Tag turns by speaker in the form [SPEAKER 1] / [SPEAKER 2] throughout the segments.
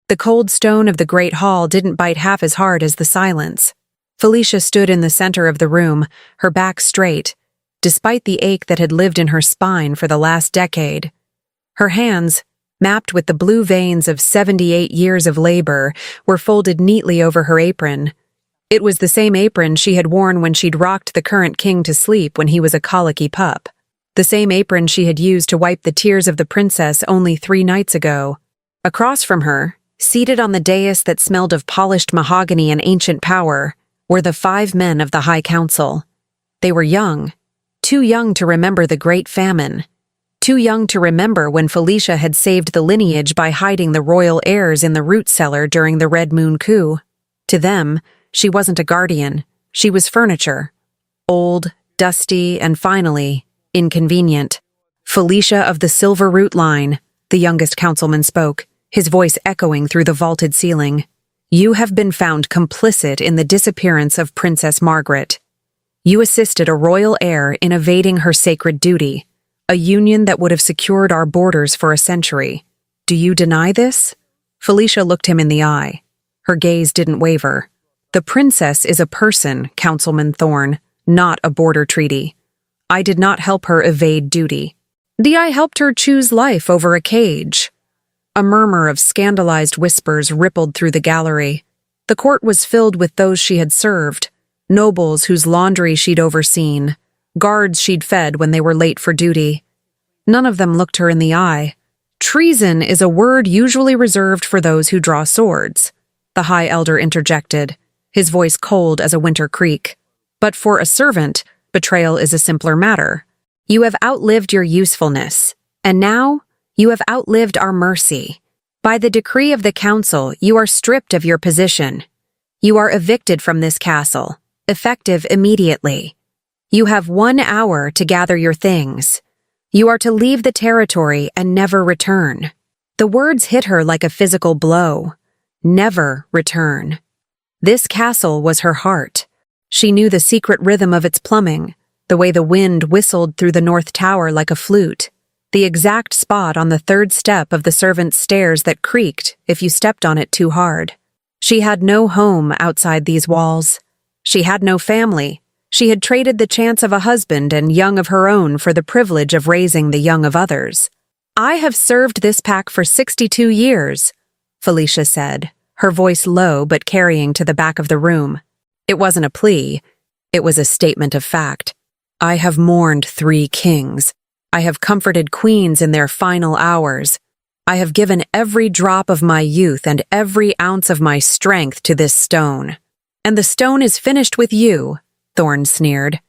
[SPEAKER 1] The cold stone of the great hall didn't bite half as hard as the silence. Philicia stood in the center of the room, her back straight, despite the ache that had lived in her spine for the last decade. Her hands, mapped with the blue veins of 78 years of labor, were folded neatly over her apron. It was the same apron she had worn when she'd rocked the current king to sleep when he was a colicky pup. The same apron she had used to wipe the tears of the princess only 3 nights ago. Across from her, seated on the dais that smelled of polished mahogany and ancient power, were the 5 men of the High Council. They were young, too young to remember the Great Famine, too young to remember when Philicia had saved the lineage by hiding the royal heirs in the root cellar during the Red Moon coup. To them, she wasn't a guardian, she was furniture. Old, dusty, and finally, inconvenient. Philicia of the Silver Root Line, the youngest councilman spoke, his voice echoing through the vaulted ceiling. You have been found complicit in the disappearance of Princess Margaret. You assisted a royal heir in evading her sacred duty, a union that would have secured our borders for a century. Do you deny this? Philicia looked him in the eye. Her gaze didn't waver. The princess is a person, Councilman Thorne, not a border treaty. I did not help her evade duty. I helped her choose life over a cage. A murmur of scandalized whispers rippled through the gallery. The court was filled with those she had served, nobles whose laundry she'd overseen, guards she'd fed when they were late for duty. None of them looked her in the eye. Treason is a word usually reserved for those who draw swords, the High Elder interjected, his voice cold as a winter creek. But for a servant, betrayal is a simpler matter. You have outlived your usefulness, and now you have outlived our mercy. By the decree of the council, you are stripped of your position. You are evicted from this castle, effective immediately. You have 1 hour to gather your things. You are to leave the territory and never return. The words hit her like a physical blow. Never return. This castle was her heart. She knew the secret rhythm of its plumbing, the way the wind whistled through the north tower like a flute, the exact spot on the 3rd step of the servants' stairs that creaked if you stepped on it too hard. She had no home outside these walls. She had no family. She had traded the chance of a husband and young of her own for the privilege of raising the young of others. I have served this pack for 62 years, Philicia said, her voice low but carrying to the back of the room. It wasn't a plea. It was a statement of fact. I have mourned 3 kings. I have comforted queens in their final hours. I have given every drop of my youth and every ounce of my strength to this stone. And the stone is finished with you, Thorne sneered.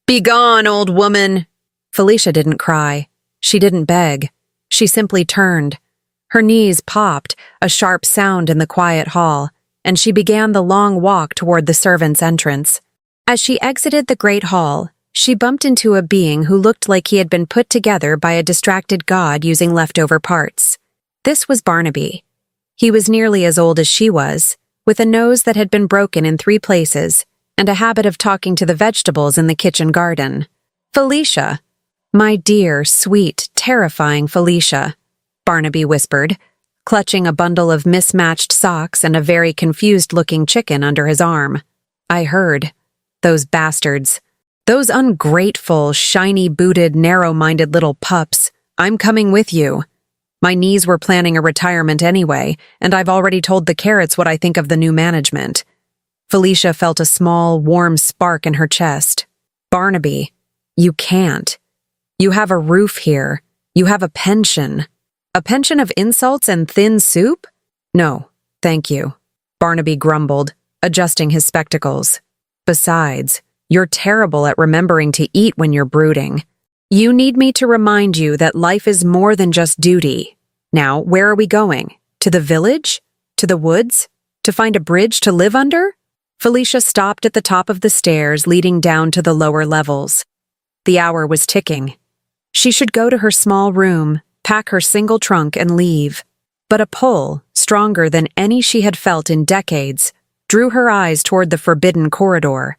[SPEAKER 1] Begone, old woman! Philicia didn't cry. She didn't beg. She simply turned. Her knees popped, a sharp sound in the quiet hall, and she began the long walk toward the servants' entrance. As she exited the great hall, she bumped into a being who looked like he had been put together by a distracted god using leftover parts. This was Barnaby. He was nearly as old as she was, with a nose that had been broken in 3 places, and a habit of talking to the vegetables in the kitchen garden. Philicia. My dear, sweet, terrifying Philicia, Barnaby whispered, clutching a bundle of mismatched socks and a very confused-looking chicken under his arm. I heard. Those bastards. Those ungrateful, shiny-booted, narrow-minded little pups. I'm coming with you. My knees were planning a retirement anyway, and I've already told the carrots what I think of the new management. Philicia felt a small, warm spark in her chest. Barnaby, you can't. You have a roof here. You have a pension. A pension of insults and thin soup? No, thank you, Barnaby grumbled, adjusting his spectacles. Besides, you're terrible at remembering to eat when you're brooding. You need me to remind you that life is more than just duty. Now, where are we going? To the village? To the woods? To find a bridge to live under? Philicia stopped at the top of the stairs leading down to the lower levels. The hour was ticking. She should go to her small room, pack her single trunk, and leave. But a pull, stronger than any she had felt in decades, drew her eyes toward the forbidden corridor,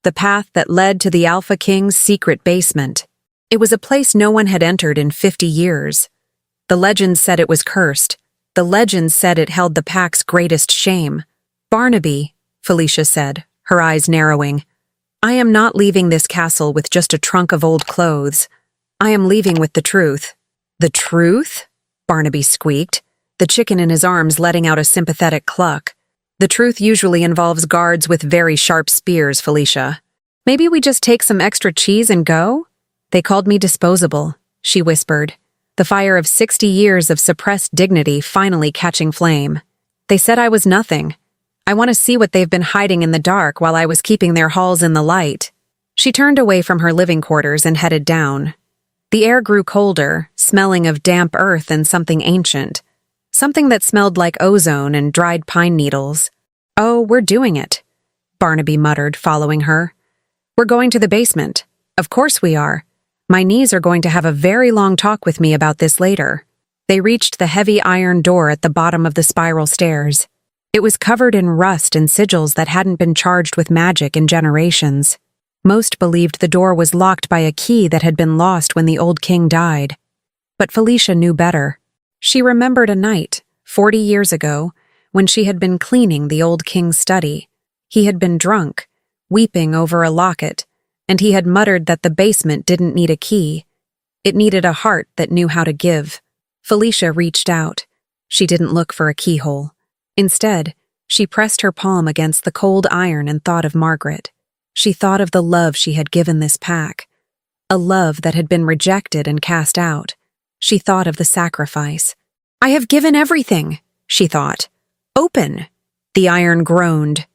[SPEAKER 1] the path that led to the Alpha King's secret basement. It was a place no one had entered in 50 years. The legend said it was cursed, The legend said it held the pack's greatest shame. "Barnaby," Philicia said, her eyes narrowing, "I am not leaving this castle with just a trunk of old clothes. I am leaving with the truth." "The truth?" Barnaby squeaked, the chicken in his arms letting out a sympathetic cluck. "The truth usually involves guards with very sharp spears, Philicia. Maybe we just take some extra cheese and go?" "They called me disposable," she whispered, the fire of 60 years of suppressed dignity finally catching flame. "They said I was nothing. I want to see what they've been hiding in the dark while I was keeping their halls in the light." She turned away from her living quarters and headed down. The air grew colder, smelling of damp earth and something ancient. Something that smelled like ozone and dried pine needles. "Oh, we're doing it," Barnaby muttered, following her. "We're going to the basement. Of course we are. My knees are going to have a very long talk with me about this later." They reached the heavy iron door at the bottom of the spiral stairs. It was covered in rust and sigils that hadn't been charged with magic in generations. Most believed the door was locked by a key that had been lost when the old king died. But Philicia knew better. She remembered a night, 40 years ago, when she had been cleaning the old king's study. He had been drunk, weeping over a locket, and he had muttered that the basement didn't need a key. It needed a heart that knew how to give. Philicia reached out. She didn't look for a keyhole. Instead, she pressed her palm against the cold iron and thought of Margaret. She thought of the love she had given this pack, a love that had been rejected and cast out. She thought of the sacrifice. "I have given everything," she thought. "Open." The iron groaned.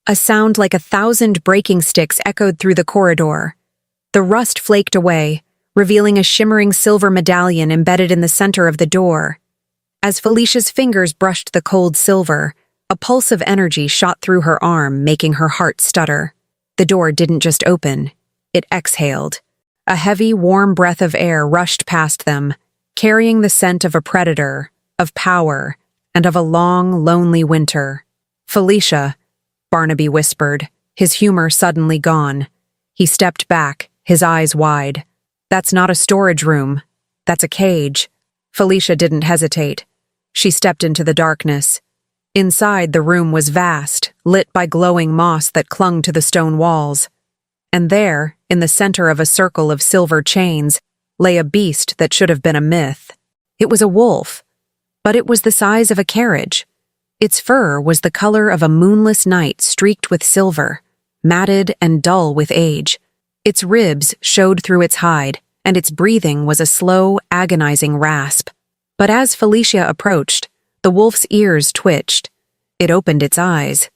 [SPEAKER 1] A sound like 1,000 breaking sticks echoed through the corridor. The rust flaked away, revealing a shimmering silver medallion embedded in the center of the door. As Felicia's fingers brushed the cold silver, a pulse of energy shot through her arm, making her heart stutter. The door didn't just open, it exhaled. A heavy, warm breath of air rushed past them, carrying the scent of a predator, of power, and of a long, lonely winter. "Philicia," Barnaby whispered, his humor suddenly gone. He stepped back, his eyes wide. "That's not a storage room. That's a cage." Philicia didn't hesitate. She stepped into the darkness. Inside, the room was vast, lit by glowing moss that clung to the stone walls. And there, in the center of a circle of silver chains, lay a beast that should have been a myth. It was a wolf, but it was the size of a carriage. Its fur was the color of a moonless night streaked with silver, matted and dull with age. Its ribs showed through its hide, and its breathing was a slow, agonizing rasp. But as Philicia approached, the wolf's ears twitched. It opened its eyes.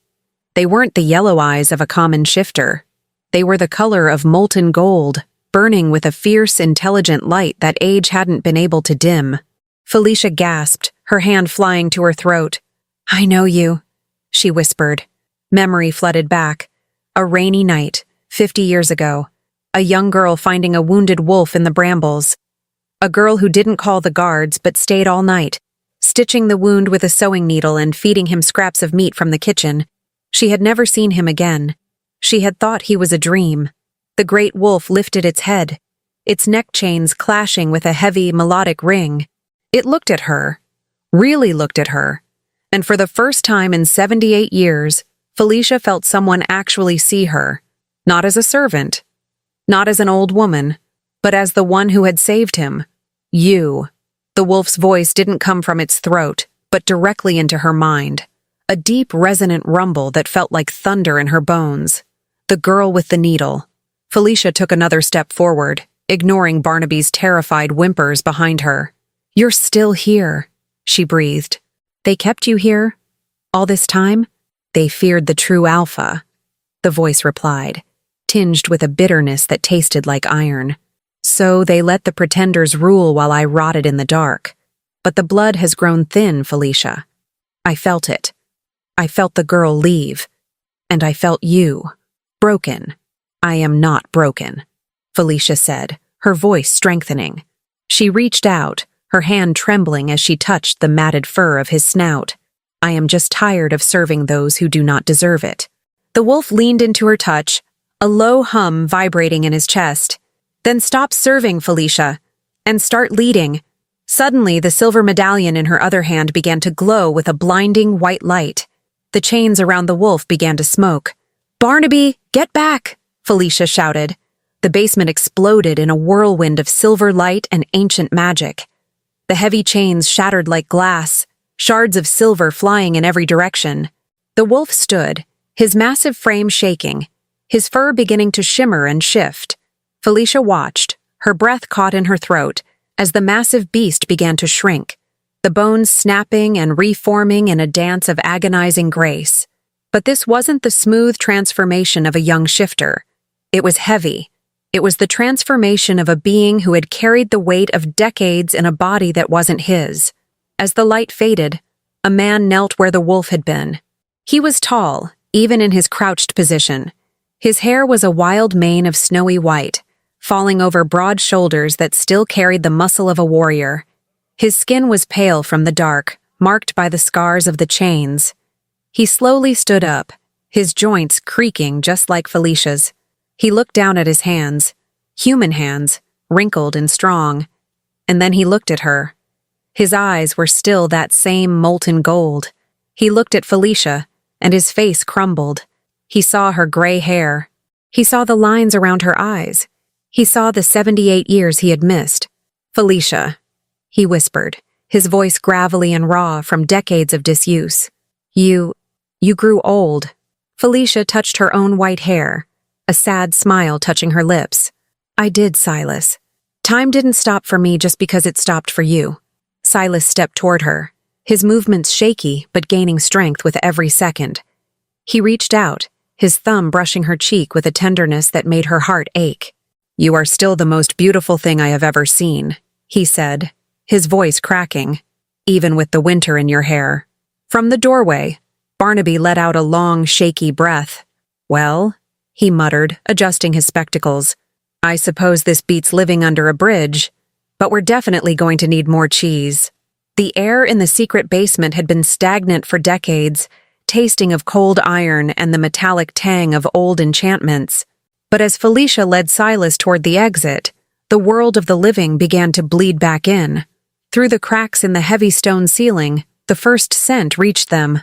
[SPEAKER 1] They weren't the yellow eyes of a common shifter. They were the color of molten gold, burning with a fierce, intelligent light that age hadn't been able to dim. Philicia gasped, her hand flying to her throat. "I know you," she whispered. Memory flooded back. A rainy night, 50 years ago. A young girl finding a wounded wolf in the brambles. A girl who didn't call the guards but stayed all night, stitching the wound with a sewing needle and feeding him scraps of meat from the kitchen. She had never seen him again. She had thought he was a dream. The great wolf lifted its head, its neck chains clashing with a heavy, melodic ring. It looked at her, really looked at her, and for the first time in 78 years, Philicia felt someone actually see her, not as a servant, not as an old woman, but as the one who had saved him. "You." The wolf's voice didn't come from its throat, but directly into her mind. A deep, resonant rumble that felt like thunder in her bones. The girl with the needle. Philicia took another step forward, ignoring Barnaby's terrified whimpers behind her. "You're still here," she breathed. "They kept you here? All this time?" "They feared the true alpha," the voice replied, tinged with a bitterness that tasted like iron. "So they let the pretenders rule while I rotted in the dark. But the blood has grown thin, Philicia. I felt it. I felt the girl leave. And I felt you. Broken. I am not broken," Philicia said, her voice strengthening. She reached out, her hand trembling as she touched the matted fur of his snout. "I am just tired of serving those who do not deserve it." The wolf leaned into her touch, a low hum vibrating in his chest. "Then stop serving, Philicia, and start leading. Suddenly, the silver medallion in her other hand began to glow with a blinding white light. The chains around the wolf began to smoke. "Barnaby, get back!" Philicia shouted. The basement exploded in a whirlwind of silver light and ancient magic. The heavy chains shattered like glass, shards of silver flying in every direction. The wolf stood, his massive frame shaking, his fur beginning to shimmer and shift. Philicia watched, her breath caught in her throat, as the massive beast began to shrink, the bones snapping and reforming in a dance of agonizing grace. But this wasn't the smooth transformation of a young shifter. It was heavy. It was the transformation of a being who had carried the weight of decades in a body that wasn't his. As the light faded, a man knelt where the wolf had been. He was tall, even in his crouched position. His hair was a wild mane of snowy white, falling over broad shoulders that still carried the muscle of a warrior. His skin was pale from the dark, marked by the scars of the chains. He slowly stood up, his joints creaking just like Felicia's. He looked down at his hands, human hands, wrinkled and strong. And then he looked at her. His eyes were still that same molten gold. He looked at Philicia, and his face crumbled. He saw her gray hair. He saw the lines around her eyes. He saw the 78 years he had missed. "Philicia," he whispered, his voice gravelly and raw from decades of disuse. You grew old." Philicia touched her own white hair, a sad smile touching her lips. "I did, Silas. Time didn't stop for me just because it stopped for you." Silas stepped toward her, his movements shaky but gaining strength with every second. He reached out, his thumb brushing her cheek with a tenderness that made her heart ache. "You are still the most beautiful thing I have ever seen," he said, his voice cracking, "even with the winter in your hair." From the doorway, Barnaby let out a long, shaky breath. "Well," he muttered, adjusting his spectacles, "I suppose this beats living under a bridge, but we're definitely going to need more cheese." The air in the secret basement had been stagnant for decades, tasting of cold iron and the metallic tang of old enchantments. But as Philicia led Silas toward the exit, the world of the living began to bleed back in. Through the cracks in the heavy stone ceiling, the first scent reached them.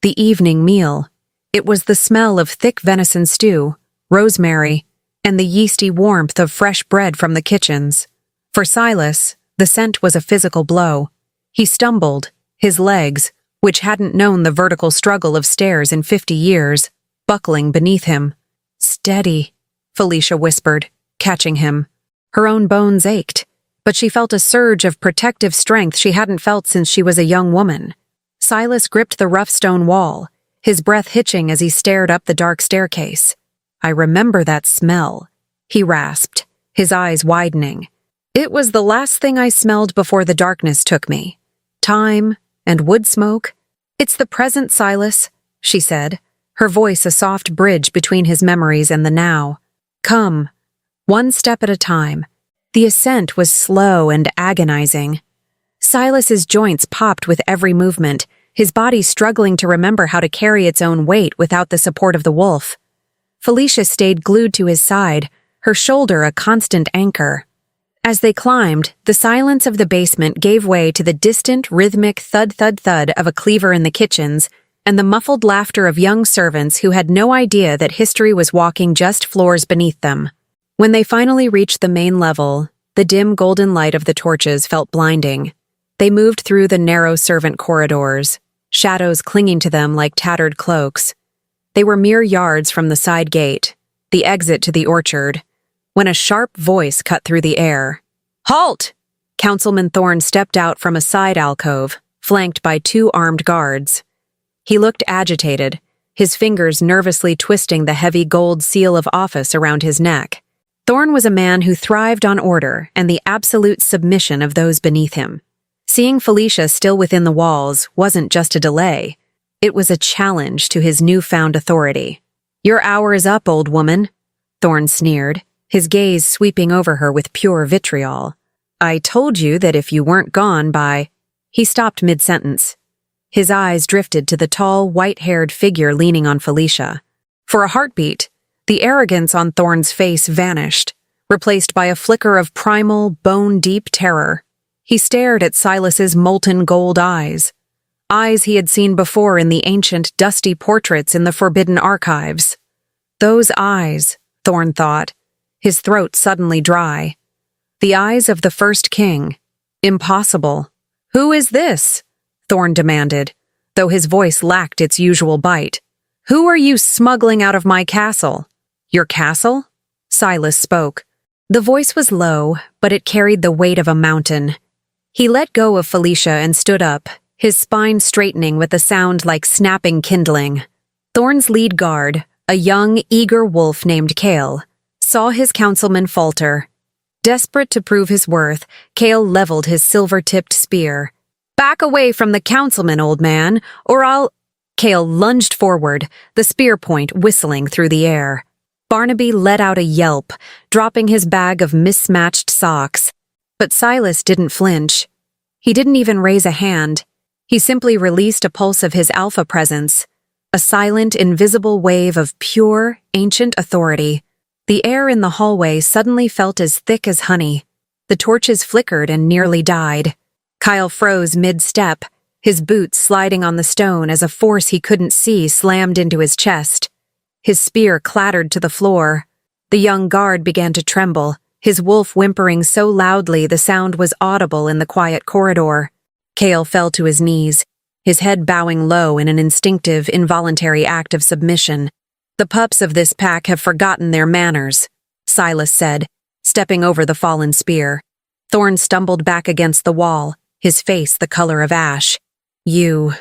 [SPEAKER 1] The evening meal. It was the smell of thick venison stew, rosemary, and the yeasty warmth of fresh bread from the kitchens. For Silas, the scent was a physical blow. He stumbled, his legs, which hadn't known the vertical struggle of stairs in 50 years, buckling beneath him. "Steady," Philicia whispered, catching him. Her own bones ached, but she felt a surge of protective strength she hadn't felt since she was a young woman. Silas gripped the rough stone wall, his breath hitching as he stared up the dark staircase. "I remember that smell," he rasped, his eyes widening. "It was the last thing I smelled before the darkness took me. Time and wood smoke." "It's the present, Silas," she said, her voice a soft bridge between his memories and the now. "Come, one step at a time." The ascent was slow and agonizing. Silas's joints popped with every movement, his body struggling to remember how to carry its own weight without the support of the wolf. Philicia stayed glued to his side, her shoulder a constant anchor. As they climbed, the silence of the basement gave way to the distant, rhythmic thud-thud-thud of a cleaver in the kitchens and the muffled laughter of young servants who had no idea that history was walking just floors beneath them. When they finally reached the main level, the dim golden light of the torches felt blinding. They moved through the narrow servant corridors, shadows clinging to them like tattered cloaks. They were mere yards from the side gate, the exit to the orchard, when a sharp voice cut through the air. "Halt!" Councilman Thorne stepped out from a side alcove, flanked by 2 armed guards. He looked agitated, his fingers nervously twisting the heavy gold seal of office around his neck. Thorne was a man who thrived on order and the absolute submission of those beneath him. Seeing Philicia still within the walls wasn't just a delay. It was a challenge to his newfound authority. "Your hour is up, old woman," Thorne sneered, his gaze sweeping over her with pure vitriol. "I told you that if you weren't gone by—" He stopped mid-sentence. His eyes drifted to the tall, white-haired figure leaning on Philicia. For a heartbeat, the arrogance on Thorne's face vanished, replaced by a flicker of primal, bone-deep terror. He stared at Silas's molten gold eyes. Eyes he had seen before in the ancient, dusty portraits in the Forbidden Archives. Those eyes, Thorne thought, his throat suddenly dry. The eyes of the first king. Impossible. "Who is this?" Thorne demanded, though his voice lacked its usual bite. "Who are you smuggling out of my castle?" "Your castle?" Silas spoke. The voice was low, but it carried the weight of a mountain. He let go of Philicia and stood up, his spine straightening with a sound like snapping kindling. Thorne's lead guard, a young, eager wolf named Cale, saw his councilman falter. Desperate to prove his worth, Cale leveled his silver-tipped spear. "Back away from the councilman, old man, or I'll—" Cale lunged forward, the spear point whistling through the air. Barnaby let out a yelp, dropping his bag of mismatched socks. But Silas didn't flinch. He didn't even raise a hand. He simply released a pulse of his alpha presence, a silent, invisible wave of pure, ancient authority. The air in the hallway suddenly felt as thick as honey. The torches flickered and nearly died. Kyle froze mid-step, his boots sliding on the stone as a force he couldn't see slammed into his chest. His spear clattered to the floor. The young guard began to tremble, his wolf whimpering so loudly the sound was audible in the quiet corridor. Cale fell to his knees, his head bowing low in an instinctive, involuntary act of submission. "The pups of this pack have forgotten their manners," Silas said, stepping over the fallen spear. Thorne stumbled back against the wall, his face the color of ash. You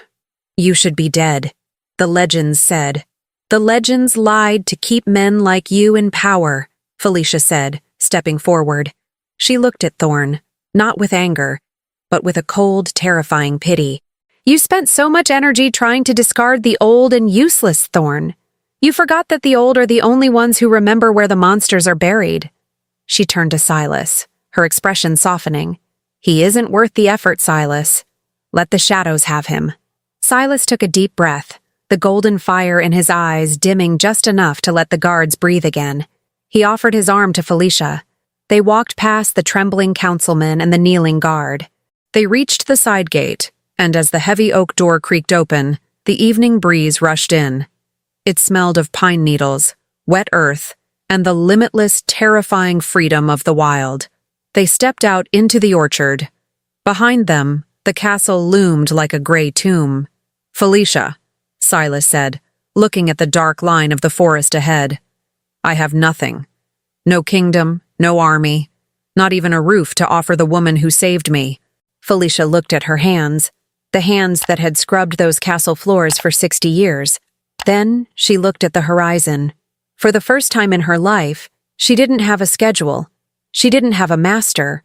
[SPEAKER 1] should be dead," the legends said. "The legends lied to keep men like you in power," Philicia said, stepping forward. She looked at Thorne, not with anger, but with a cold, terrifying pity. "You spent so much energy trying to discard the old and useless, Thorne. You forgot that the old are the only ones who remember where the monsters are buried." She turned to Silas, her expression softening. "He isn't worth the effort, Silas. Let the shadows have him." Silas took a deep breath, the golden fire in his eyes dimming just enough to let the guards breathe again. He offered his arm to Philicia. They walked past the trembling councilman and the kneeling guard. They reached the side gate, and as the heavy oak door creaked open, the evening breeze rushed in. It smelled of pine needles, wet earth, and the limitless, terrifying freedom of the wild. They stepped out into the orchard. Behind them, the castle loomed like a gray tomb. "Philicia," Silas said, looking at the dark line of the forest ahead. "I have nothing. No kingdom, no army, not even a roof to offer the woman who saved me." Philicia looked at her hands, the hands that had scrubbed those castle floors for 60 years. Then she looked at the horizon. For the first time in her life, she didn't have a schedule. She didn't have a master.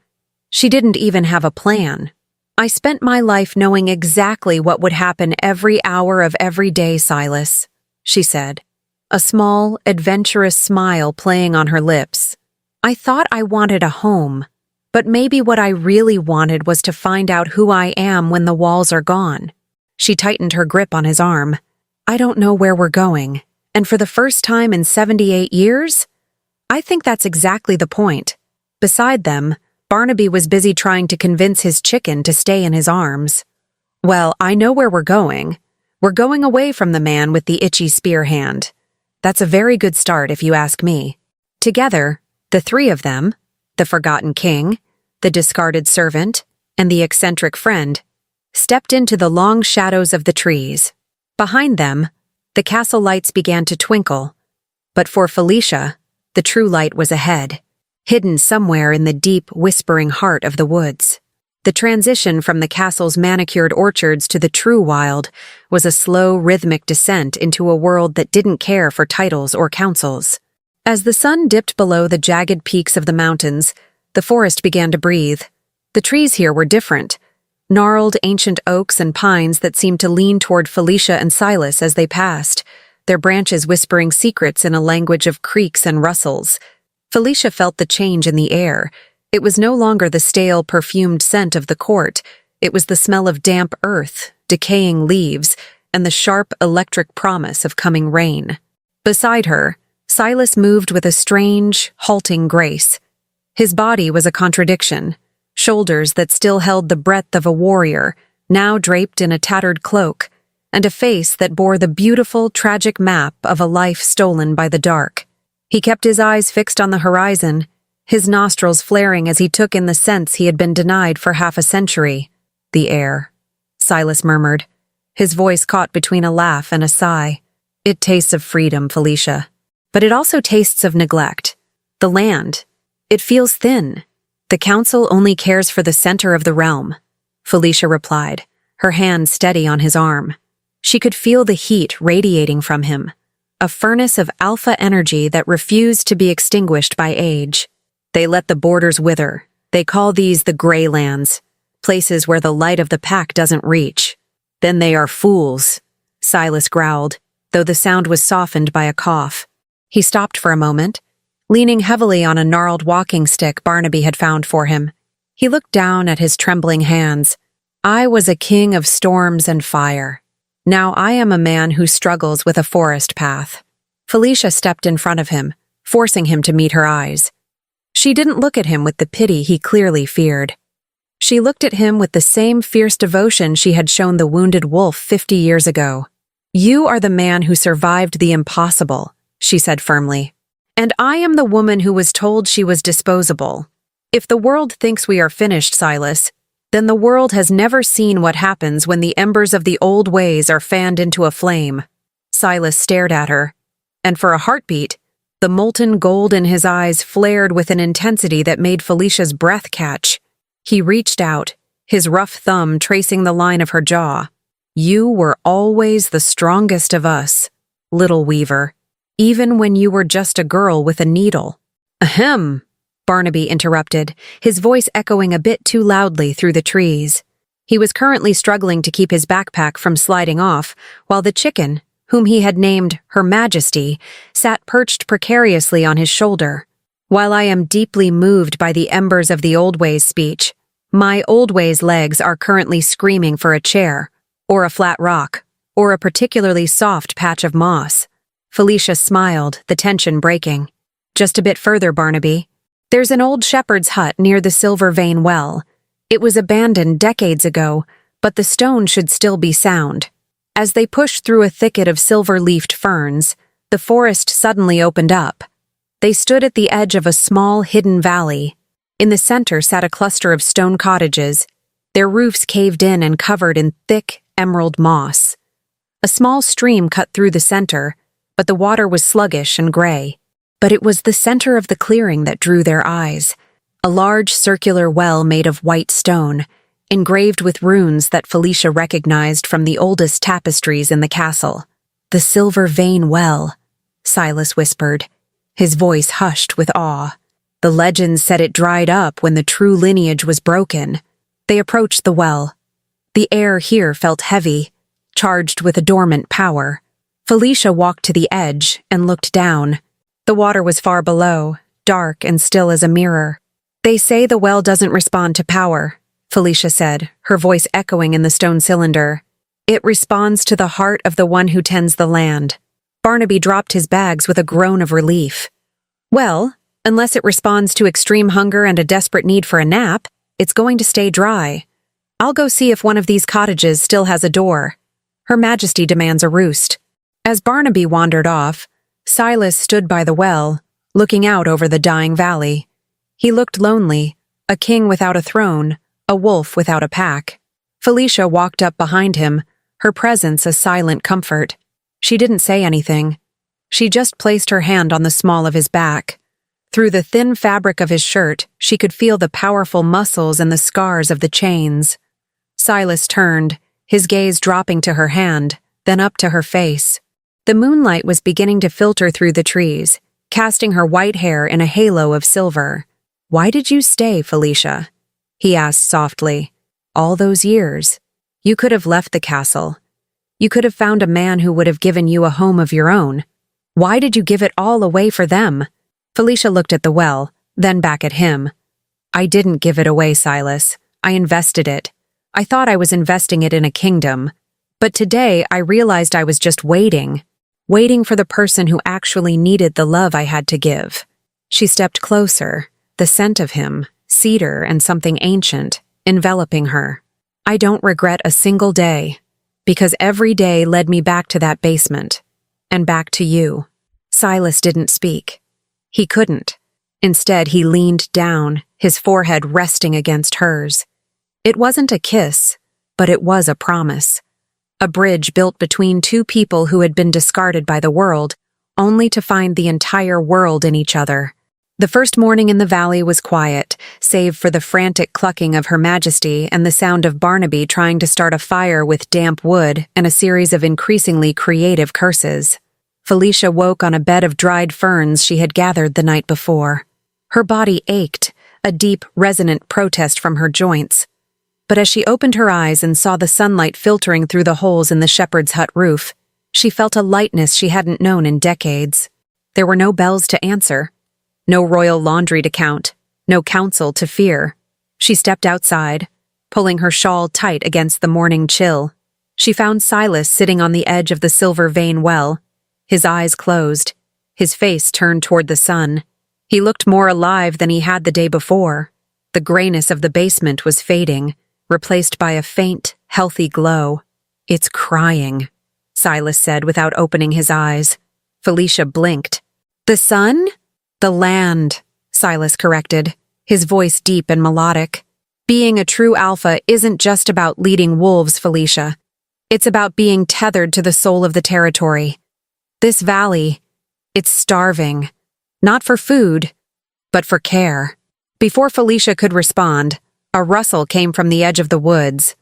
[SPEAKER 1] She didn't even have a plan. "I spent my life knowing exactly what would happen every hour of every day, Silas," she said, a small, adventurous smile playing on her lips. "I thought I wanted a home, but maybe what I really wanted was to find out who I am when the walls are gone." She tightened her grip on his arm. "I don't know where we're going, and for the first time in 78 years, I think that's exactly the point." Beside them, Barnaby was busy trying to convince his chicken to stay in his arms. "Well, I know where we're going. We're going away from the man with the itchy spear hand. That's a very good start if you ask me." Together, the three of them, the forgotten king, the discarded servant, and the eccentric friend, stepped into the long shadows of the trees. Behind them, the castle lights began to twinkle. But for Philicia, the true light was ahead, hidden somewhere in the deep, whispering heart of the woods. The transition from the castle's manicured orchards to the true wild was a slow, rhythmic descent into a world that didn't care for titles or councils. As the sun dipped below the jagged peaks of the mountains, the forest began to breathe. The trees here were different, gnarled ancient oaks and pines that seemed to lean toward Philicia and Silas as they passed, their branches whispering secrets in a language of creaks and rustles. Philicia felt the change in the air. It was no longer the stale, perfumed scent of the court. It was the smell of damp earth, decaying leaves, and the sharp, electric promise of coming rain. Beside her, Silas moved with a strange, halting grace. His body was a contradiction, shoulders that still held the breadth of a warrior, now draped in a tattered cloak, and a face that bore the beautiful, tragic map of a life stolen by the dark. He kept his eyes fixed on the horizon, his nostrils flaring as he took in the scents he had been denied for half a century. "The air," Silas murmured, his voice caught between a laugh and a sigh. "It tastes of freedom, Philicia. But it also tastes of neglect. The land. It feels thin. The council only cares for the center of the realm," Philicia replied, her hand steady on his arm. She could feel the heat radiating from him, a furnace of alpha energy that refused to be extinguished by age. "They let the borders wither. They call these the Grey Lands, places where the light of the pack doesn't reach. Then they are fools," Silas growled, though the sound was softened by a cough. He stopped for a moment, leaning heavily on a gnarled walking stick Barnaby had found for him. He looked down at his trembling hands. "I was a king of storms and fire. Now I am a man who struggles with a forest path." Philicia stepped in front of him, forcing him to meet her eyes. She didn't look at him with the pity he clearly feared. She looked at him with the same fierce devotion she had shown the wounded wolf 50 years ago. "You are the man who survived the impossible," she said firmly. "And I am the woman who was told she was disposable. If the world thinks we are finished, Silas, then the world has never seen what happens when the embers of the old ways are fanned into a flame." Silas stared at her, and for a heartbeat, the molten gold in his eyes flared with an intensity that made Felicia's breath catch. He reached out, his rough thumb tracing the line of her jaw. "You were always the strongest of us, little weaver, even when you were just a girl with a needle." "Ahem," Barnaby interrupted, his voice echoing a bit too loudly through the trees. He was currently struggling to keep his backpack from sliding off, while the chicken, whom he had named Her Majesty, sat perched precariously on his shoulder. "While I am deeply moved by the embers of the Old Ways speech, my Old Ways legs are currently screaming for a chair, or a flat rock, or a particularly soft patch of moss." Philicia smiled, the tension breaking. "Just a bit further, Barnaby. There's an old shepherd's hut near the Silver Vein Well. It was abandoned decades ago, but the stone should still be sound." As they pushed through a thicket of silver-leafed ferns, the forest suddenly opened up. They stood at the edge of a small, hidden valley. In the center sat a cluster of stone cottages, their roofs caved in and covered in thick, emerald moss. A small stream cut through the center, but the water was sluggish and gray. But it was the center of the clearing that drew their eyes. A large circular well made of white stone, engraved with runes that Philicia recognized from the oldest tapestries in the castle. "The Silver Vein Well," Silas whispered, his voice hushed with awe. "The legends said it dried up when the true lineage was broken." They approached the well. The air here felt heavy, charged with a dormant power. Philicia walked to the edge and looked down. The water was far below, dark and still as a mirror. "They say the well doesn't respond to power," Philicia said, her voice echoing in the stone cylinder. "It responds to the heart of the one who tends the land." Barnaby dropped his bags with a groan of relief. "Well, unless it responds to extreme hunger and a desperate need for a nap, it's going to stay dry. I'll go see if one of these cottages still has a door. Her Majesty demands a roost." As Barnaby wandered off, Silas stood by the well, looking out over the dying valley. He looked lonely, a king without a throne, a wolf without a pack. Philicia walked up behind him, her presence a silent comfort. She didn't say anything. She just placed her hand on the small of his back. Through the thin fabric of his shirt, she could feel the powerful muscles and the scars of the chains. Silas turned, his gaze dropping to her hand, then up to her face. The moonlight was beginning to filter through the trees, casting her white hair in a halo of silver. "Why did you stay, Philicia?" he asked softly. "All those years. You could have left the castle. You could have found a man who would have given you a home of your own. Why did you give it all away for them?" Philicia looked at the well, then back at him. "I didn't give it away, Silas. I invested it. I thought I was investing it in a kingdom. But today I realized I was just waiting for the person who actually needed the love I had to give." She stepped closer, the scent of him, cedar and something ancient, enveloping her. I don't regret a single day, because every day led me back to that basement, and back to you. Silas didn't speak. He couldn't. Instead, he leaned down, his forehead resting against hers. It wasn't a kiss, but it was a promise. A bridge built between two people who had been discarded by the world, only to find the entire world in each other. The first morning in the valley was quiet, save for the frantic clucking of Her Majesty and the sound of Barnaby trying to start a fire with damp wood and a series of increasingly creative curses. Philicia woke on a bed of dried ferns she had gathered the night before. Her body ached, a deep, resonant protest from her joints. But as she opened her eyes and saw the sunlight filtering through the holes in the shepherd's hut roof, she felt a lightness she hadn't known in decades. There were no bells to answer. No royal laundry to count, no council to fear. She stepped outside, pulling her shawl tight against the morning chill. She found Silas sitting on the edge of the silver vein well, his eyes closed, his face turned toward the sun. He looked more alive than he had the day before. The grayness of the basement was fading, replaced by a faint, healthy glow. "It's crying," Silas said without opening his eyes. Philicia blinked. "The sun?" "The land," Silas corrected, his voice deep and melodic. "Being a true alpha isn't just about leading wolves, Philicia. It's about being tethered to the soul of the territory. This valley, it's starving. Not for food, but for care." Before Philicia could respond, a rustle came from the edge of the woods.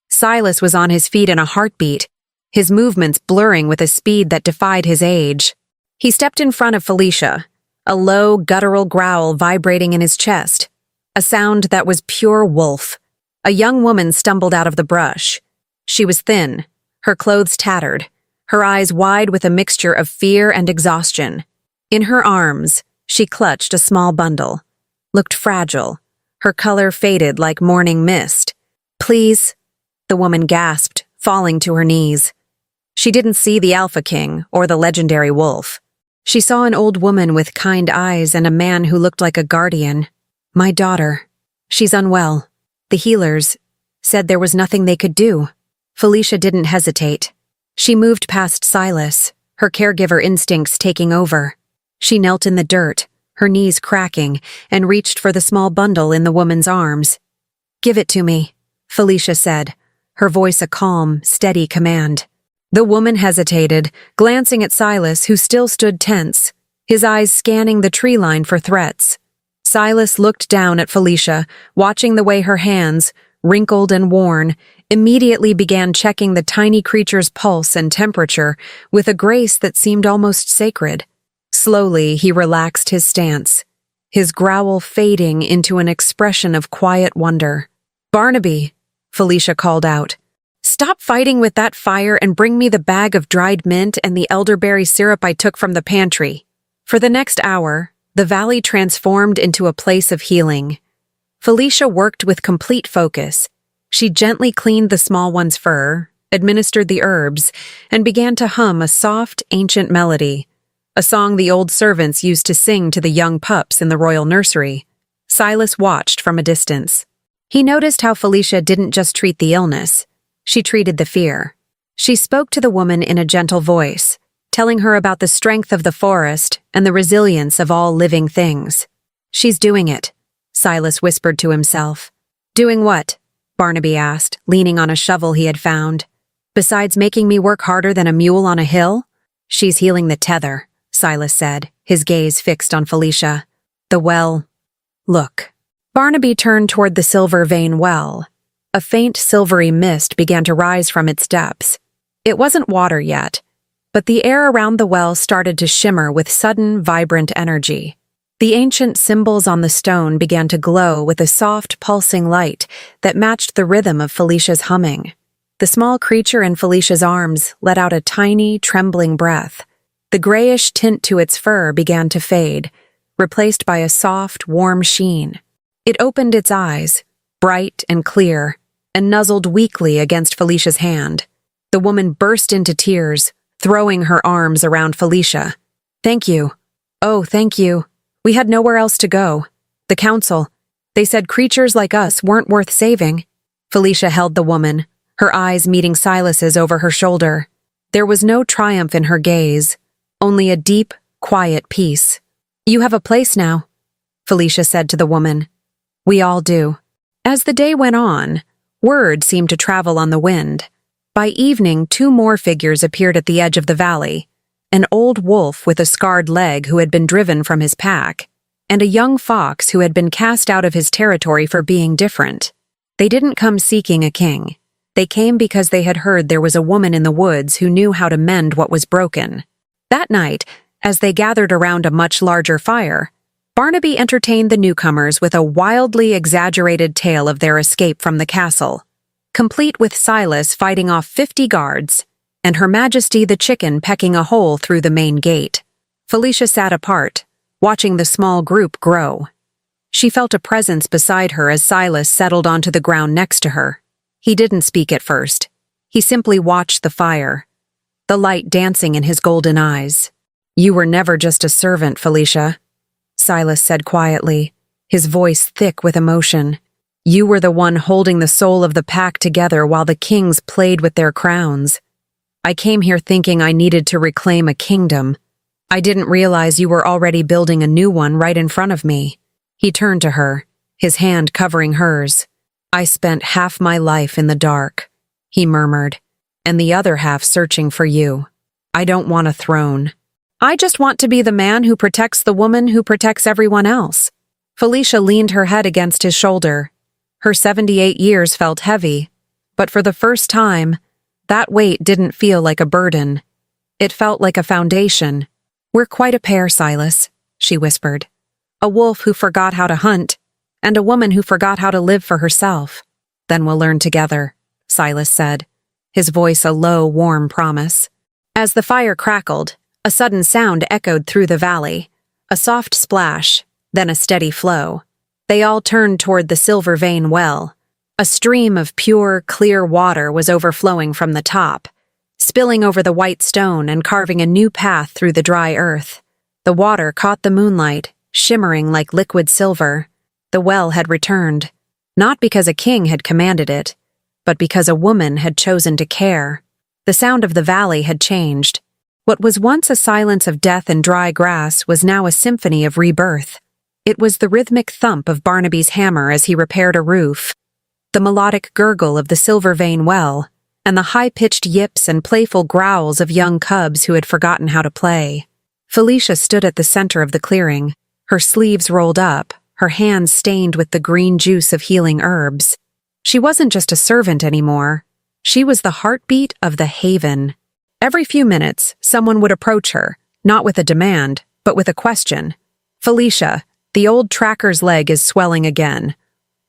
[SPEAKER 1] Silas was on his feet in a heartbeat, his movements blurring with a speed that defied his age. He stepped in front of Philicia, a low, guttural growl vibrating in his chest, a sound that was pure wolf. A young woman stumbled out of the brush. She was thin, her clothes tattered, her eyes wide with a mixture of fear and exhaustion. In her arms, she clutched a small bundle, looked fragile, her color faded like morning mist. "Please," the woman gasped, falling to her knees. She didn't see the Alpha King or the legendary wolf. She saw an old woman with kind eyes and a man who looked like a guardian. "My daughter. She's unwell. The healers said there was nothing they could do." Philicia didn't hesitate. She moved past Silas, her caregiver instincts taking over. She knelt in the dirt, her knees cracking, and reached for the small bundle in the woman's arms. "Give it to me," Philicia said, her voice a calm, steady command. The woman hesitated, glancing at Silas, who still stood tense, his eyes scanning the tree line for threats. Silas looked down at Philicia, watching the way her hands, wrinkled and worn, immediately began checking the tiny creature's pulse and temperature with a grace that seemed almost sacred. Slowly, he relaxed his stance, his growl fading into an expression of quiet wonder. "Barnaby," Philicia called out. "Stop fighting with that fire and bring me the bag of dried mint and the elderberry syrup I took from the pantry." For the next hour, the valley transformed into a place of healing. Philicia worked with complete focus. She gently cleaned the small one's fur, administered the herbs, and began to hum a soft, ancient melody, a song the old servants used to sing to the young pups in the royal nursery. Silas watched from a distance. He noticed how Philicia didn't just treat the illness. She treated the fear. She spoke to the woman in a gentle voice, telling her about the strength of the forest and the resilience of all living things. "She's doing it," Silas whispered to himself. "Doing what?" Barnaby asked, leaning on a shovel he had found. "Besides making me work harder than a mule on a hill?" "She's healing the tether," Silas said, his gaze fixed on Philicia. "The well. Look." Barnaby turned toward the silver vein well. A faint silvery mist began to rise from its depths. It wasn't water yet, but the air around the well started to shimmer with sudden, vibrant energy. The ancient symbols on the stone began to glow with a soft, pulsing light that matched the rhythm of Felicia's humming. The small creature in Felicia's arms let out a tiny, trembling breath. The grayish tint to its fur began to fade, replaced by a soft, warm sheen. It opened its eyes, bright and clear, and nuzzled weakly against Felicia's hand. The woman burst into tears, throwing her arms around Philicia. "Thank you. Oh, thank you. We had nowhere else to go. The council. They said creatures like us weren't worth saving. Philicia held the woman, her eyes meeting Silas's over her shoulder. There was no triumph in her gaze, only a deep, quiet peace. You have a place now, Philicia said to the woman. We all do. As the day went on, word seemed to travel on the wind. By evening, 2 more figures appeared at the edge of the valley, an old wolf with a scarred leg who had been driven from his pack, and a young fox who had been cast out of his territory for being different. They didn't come seeking a king. They came because they had heard there was a woman in the woods who knew how to mend what was broken. That night, as they gathered around a much larger fire, Barnaby entertained the newcomers with a wildly exaggerated tale of their escape from the castle, complete with Silas fighting off 50 guards, and Her Majesty the chicken pecking a hole through the main gate. Philicia sat apart, watching the small group grow. She felt a presence beside her as Silas settled onto the ground next to her. He didn't speak at first. He simply watched the fire, the light dancing in his golden eyes. You were never just a servant, Philicia, Silas said quietly, his voice thick with emotion. You were the one holding the soul of the pack together while the kings played with their crowns. I came here thinking I needed to reclaim a kingdom. I didn't realize you were already building a new one right in front of me. He turned to her, his hand covering hers. I spent half my life in the dark, he murmured, and the other half searching for you. I don't want a throne. I just want to be the man who protects the woman who protects everyone else. Philicia leaned her head against his shoulder. Her 78 years felt heavy, but for the first time, that weight didn't feel like a burden. It felt like a foundation. We're quite a pair, Silas, she whispered. A wolf who forgot how to hunt, and a woman who forgot how to live for herself. Then we'll learn together, Silas said, his voice a low, warm promise. As the fire crackled, a sudden sound echoed through the valley, a soft splash, then a steady flow. They all turned toward the Silver Vein well. A stream of pure, clear water was overflowing from the top, spilling over the white stone and carving a new path through the dry earth. The water caught the moonlight, shimmering like liquid silver. The well had returned, not because a king had commanded it, but because a woman had chosen to care. The sound of the valley had changed. What was once a silence of death and dry grass was now a symphony of rebirth. It was the rhythmic thump of Barnaby's hammer as he repaired a roof, the melodic gurgle of the Silver Vein well, and the high-pitched yips and playful growls of young cubs who had forgotten how to play. Philicia stood at the center of the clearing, her sleeves rolled up, her hands stained with the green juice of healing herbs. She wasn't just a servant anymore. She was the heartbeat of the haven. Every few minutes, someone would approach her, not with a demand, but with a question. Philicia, the old tracker's leg is swelling again.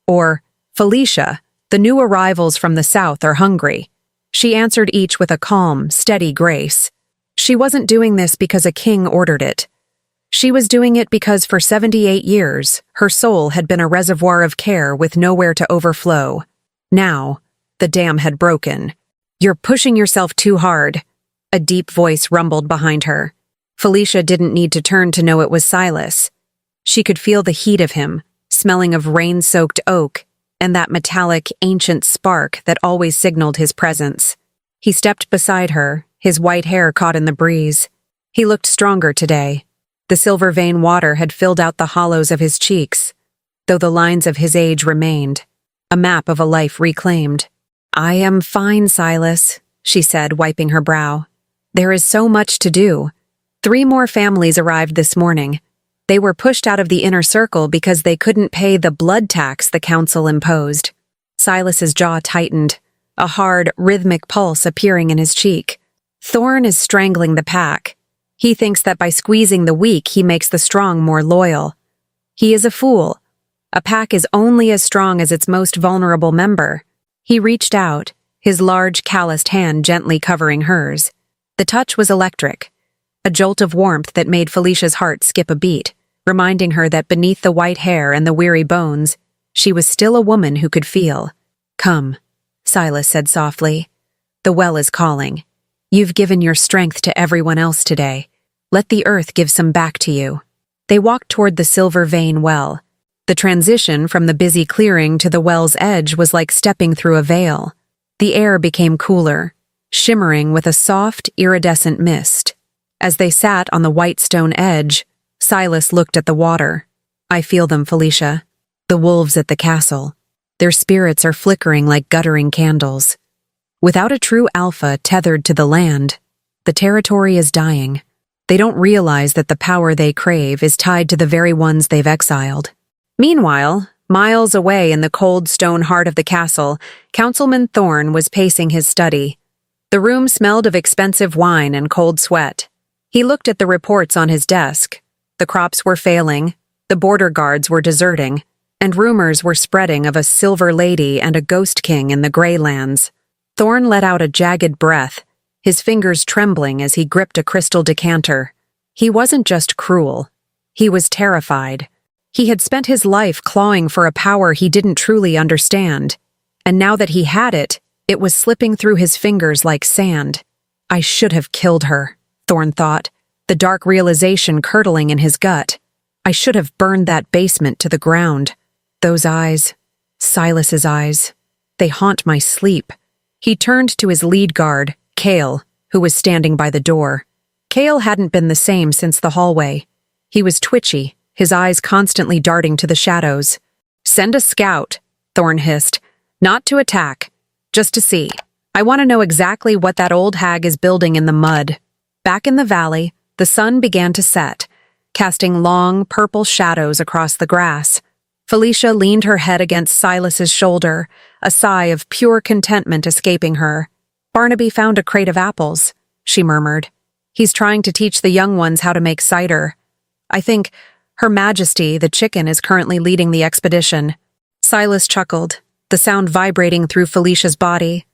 [SPEAKER 1] Or, Philicia, the new arrivals from the south are hungry. She answered each with a calm, steady grace. She wasn't doing this because a king ordered it. She was doing it because for 78 years, her soul had been a reservoir of care with nowhere to overflow. Now, the dam had broken. You're pushing yourself too hard, a deep voice rumbled behind her. Philicia didn't need to turn to know it was Silas. She could feel the heat of him, smelling of rain-soaked oak, and that metallic, ancient spark that always signaled his presence. He stepped beside her, his white hair caught in the breeze. He looked stronger today. The Silver Vein water had filled out the hollows of his cheeks, though the lines of his age remained, a map of a life reclaimed. I am fine, Silas, she said, wiping her brow. There is so much to do. 3 more families arrived this morning. They were pushed out of the inner circle because they couldn't pay the blood tax the council imposed. Silas's jaw tightened, a hard, rhythmic pulse appearing in his cheek. Thorne is strangling the pack. He thinks that by squeezing the weak, he makes the strong more loyal. He is a fool. A pack is only as strong as its most vulnerable member. He reached out, his large, calloused hand gently covering hers. The touch was electric, a jolt of warmth that made Felicia's heart skip a beat, reminding her that beneath the white hair and the weary bones, she was still a woman who could feel. Come, Silas said softly. The well is calling. You've given your strength to everyone else today. Let the earth give some back to you. They walked toward the Silver Vein well. The transition from the busy clearing to the well's edge was like stepping through a veil. The air became cooler, shimmering with a soft, iridescent mist. As they sat on the white stone edge, Silas looked at the water. "I feel them, Philicia. The wolves at the castle. Their spirits are flickering like guttering candles. Without a true alpha tethered to the land, the territory is dying. They don't realize that the power they crave is tied to the very ones they've exiled." Meanwhile, miles away in the cold stone heart of the castle, Councilman Thorne was pacing his study. The room smelled of expensive wine and cold sweat. He looked at the reports on his desk. The crops were failing, the border guards were deserting, and rumors were spreading of a silver lady and a ghost king in the Grey Lands. Thorne let out a jagged breath, his fingers trembling as he gripped a crystal decanter. He wasn't just cruel. He was terrified. He had spent his life clawing for a power he didn't truly understand, and now that he had it, it was slipping through his fingers like sand. "I should have killed her," Thorne thought, the dark realization curdling in his gut. "I should have burned that basement to the ground. Those eyes, Silas's eyes, they haunt my sleep." He turned to his lead guard, Cale, who was standing by the door. Cale hadn't been the same since the hallway. He was twitchy, his eyes constantly darting to the shadows. "Send a scout," Thorne hissed. "Not to attack, just to see. I want to know exactly what that old hag is building in the mud." Back in the valley, the sun began to set, casting long, purple shadows across the grass. Philicia leaned her head against Silas's shoulder, a sigh of pure contentment escaping her. "Barnaby found a crate of apples," she murmured. "He's trying to teach the young ones how to make cider. I think Her Majesty, the chicken, is currently leading the expedition." Silas chuckled, the sound vibrating through Felicia's body.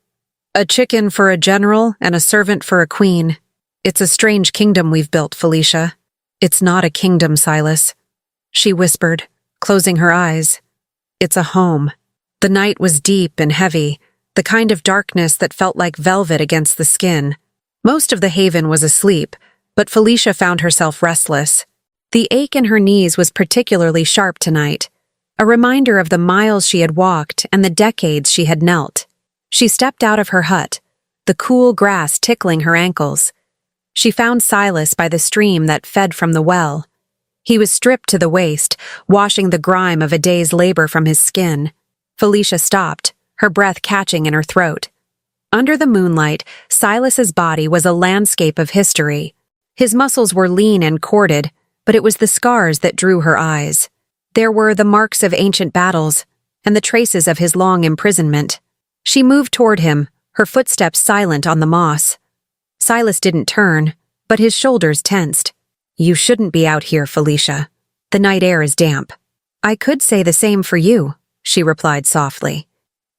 [SPEAKER 1] "A chicken for a general and a servant for a queen. It's a strange kingdom we've built, Philicia." "It's not a kingdom, Silas," she whispered, closing her eyes. "It's a home." The night was deep and heavy, the kind of darkness that felt like velvet against the skin. Most of the haven was asleep, but Philicia found herself restless. The ache in her knees was particularly sharp tonight, a reminder of the miles she had walked and the decades she had knelt. She stepped out of her hut, the cool grass tickling her ankles. She found Silas by the stream that fed from the well. He was stripped to the waist, washing the grime of a day's labor from his skin. Philicia stopped, her breath catching in her throat. Under the moonlight, Silas's body was a landscape of history. His muscles were lean and corded, but it was the scars that drew her eyes. There were the marks of ancient battles and the traces of his long imprisonment. She moved toward him, her footsteps silent on the moss. Silas didn't turn, but his shoulders tensed. "You shouldn't be out here, Philicia. The night air is damp." "I could say the same for you," she replied softly.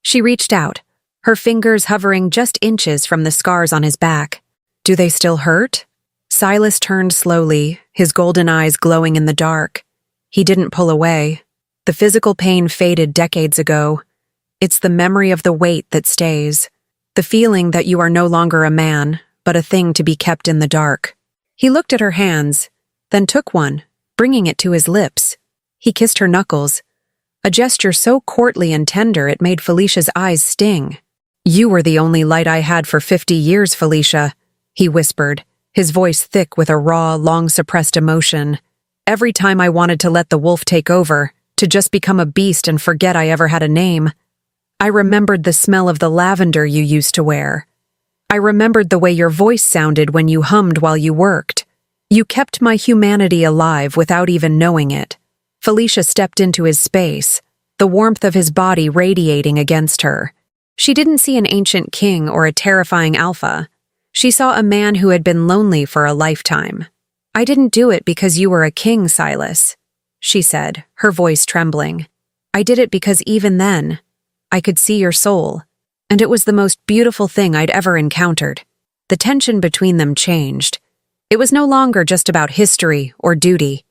[SPEAKER 1] She reached out, her fingers hovering just inches from the scars on his back. "Do they still hurt?" Silas turned slowly, his golden eyes glowing in the dark. He didn't pull away. The physical pain faded decades ago. It's the memory of the weight that stays. The feeling that you are no longer a man, but a thing to be kept in the dark. He looked at her hands, then took one, bringing it to his lips. He kissed her knuckles, a gesture so courtly and tender it made Felicia's eyes sting. "You were the only light I had for 50 years, Philicia," he whispered, his voice thick with a raw, long-suppressed emotion. "Every time I wanted to let the wolf take over, to just become a beast and forget I ever had a name. I remembered the smell of the lavender you used to wear. I remembered the way your voice sounded when you hummed while you worked. You kept my humanity alive without even knowing it." Philicia stepped into his space, the warmth of his body radiating against her. She didn't see an ancient king or a terrifying alpha. She saw a man who had been lonely for a lifetime. "I didn't do it because you were a king, Silas," she said, her voice trembling. "I did it because even then, I could see your soul, and it was the most beautiful thing I'd ever encountered." The tension between them changed. It was no longer just about history or duty.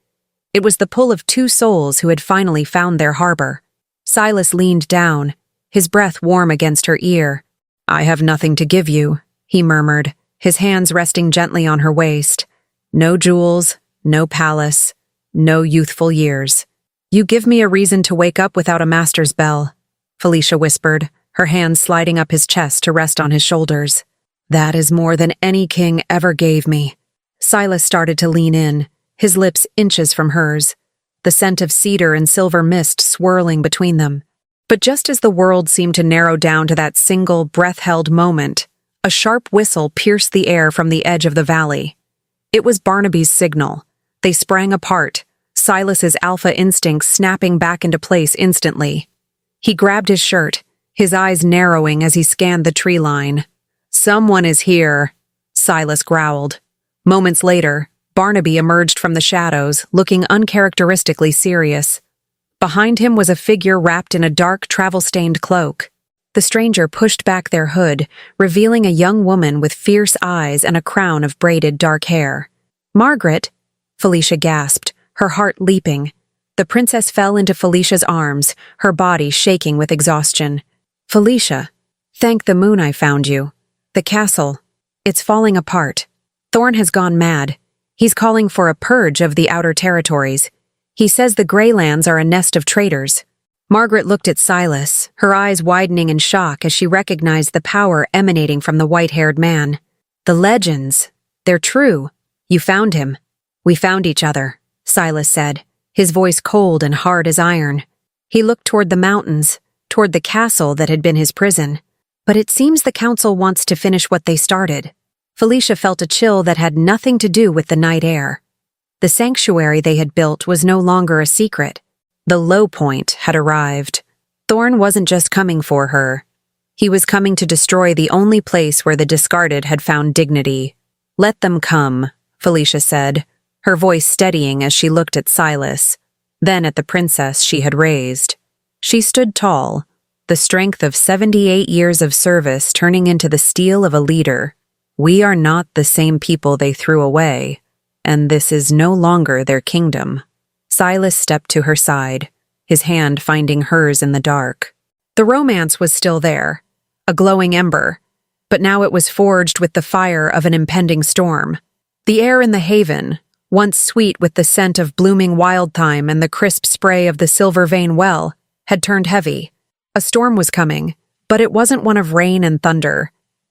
[SPEAKER 1] It was the pull of two souls who had finally found their harbor. Silas leaned down, his breath warm against her ear. "I have nothing to give you," he murmured, his hands resting gently on her waist. "No jewels, no palace, no youthful years. You give me a reason to wake up without a master's bell, Philicia whispered, her hands sliding up his chest to rest on his shoulders. That is more than any king ever gave me. Silas started to lean in, his lips inches from hers, the scent of cedar and silver mist swirling between them. But just as the world seemed to narrow down to that single, breath-held moment, a sharp whistle pierced the air from the edge of the valley. It was Barnaby's signal. They sprang apart, Silas's alpha instincts snapping back into place instantly. He grabbed his shirt, his eyes narrowing as he scanned the tree line. Someone is here, Silas growled. Moments later, Barnaby emerged from the shadows, looking uncharacteristically serious. Behind him was a figure wrapped in a dark, travel-stained cloak. The stranger pushed back their hood, revealing a young woman with fierce eyes and a crown of braided dark hair. "Margaret," Philicia gasped, her heart leaping. The princess fell into Felicia's arms, her body shaking with exhaustion. "Philicia, thank the moon I found you. The castle, it's falling apart. Thorne has gone mad. He's calling for a purge of the outer territories. He says the Greylands are a nest of traitors." Margaret looked at Silas, her eyes widening in shock as she recognized the power emanating from the white-haired man. "The legends, they're true. You found him." "We found each other," Silas said, his voice cold and hard as iron. He looked toward the mountains, toward the castle that had been his prison. "But it seems the council wants to finish what they started." Philicia felt a chill that had nothing to do with the night air. The sanctuary they had built was no longer a secret. The low point had arrived. Thorne wasn't just coming for her. He was coming to destroy the only place where the discarded had found dignity. "Let them come," Philicia said, her voice steadying as she looked at Silas, then at the princess she had raised. She stood tall, the strength of 78 years of service turning into the steel of a leader. "We are not the same people they threw away, and this is no longer their kingdom." Silas stepped to her side, his hand finding hers in the dark. The romance was still there, a glowing ember, but now it was forged with the fire of an impending storm. The air in the haven, once sweet with the scent of blooming wildthyme and the crisp spray of the silver vein well, had turned heavy. A storm was coming, but it wasn't one of rain and thunder.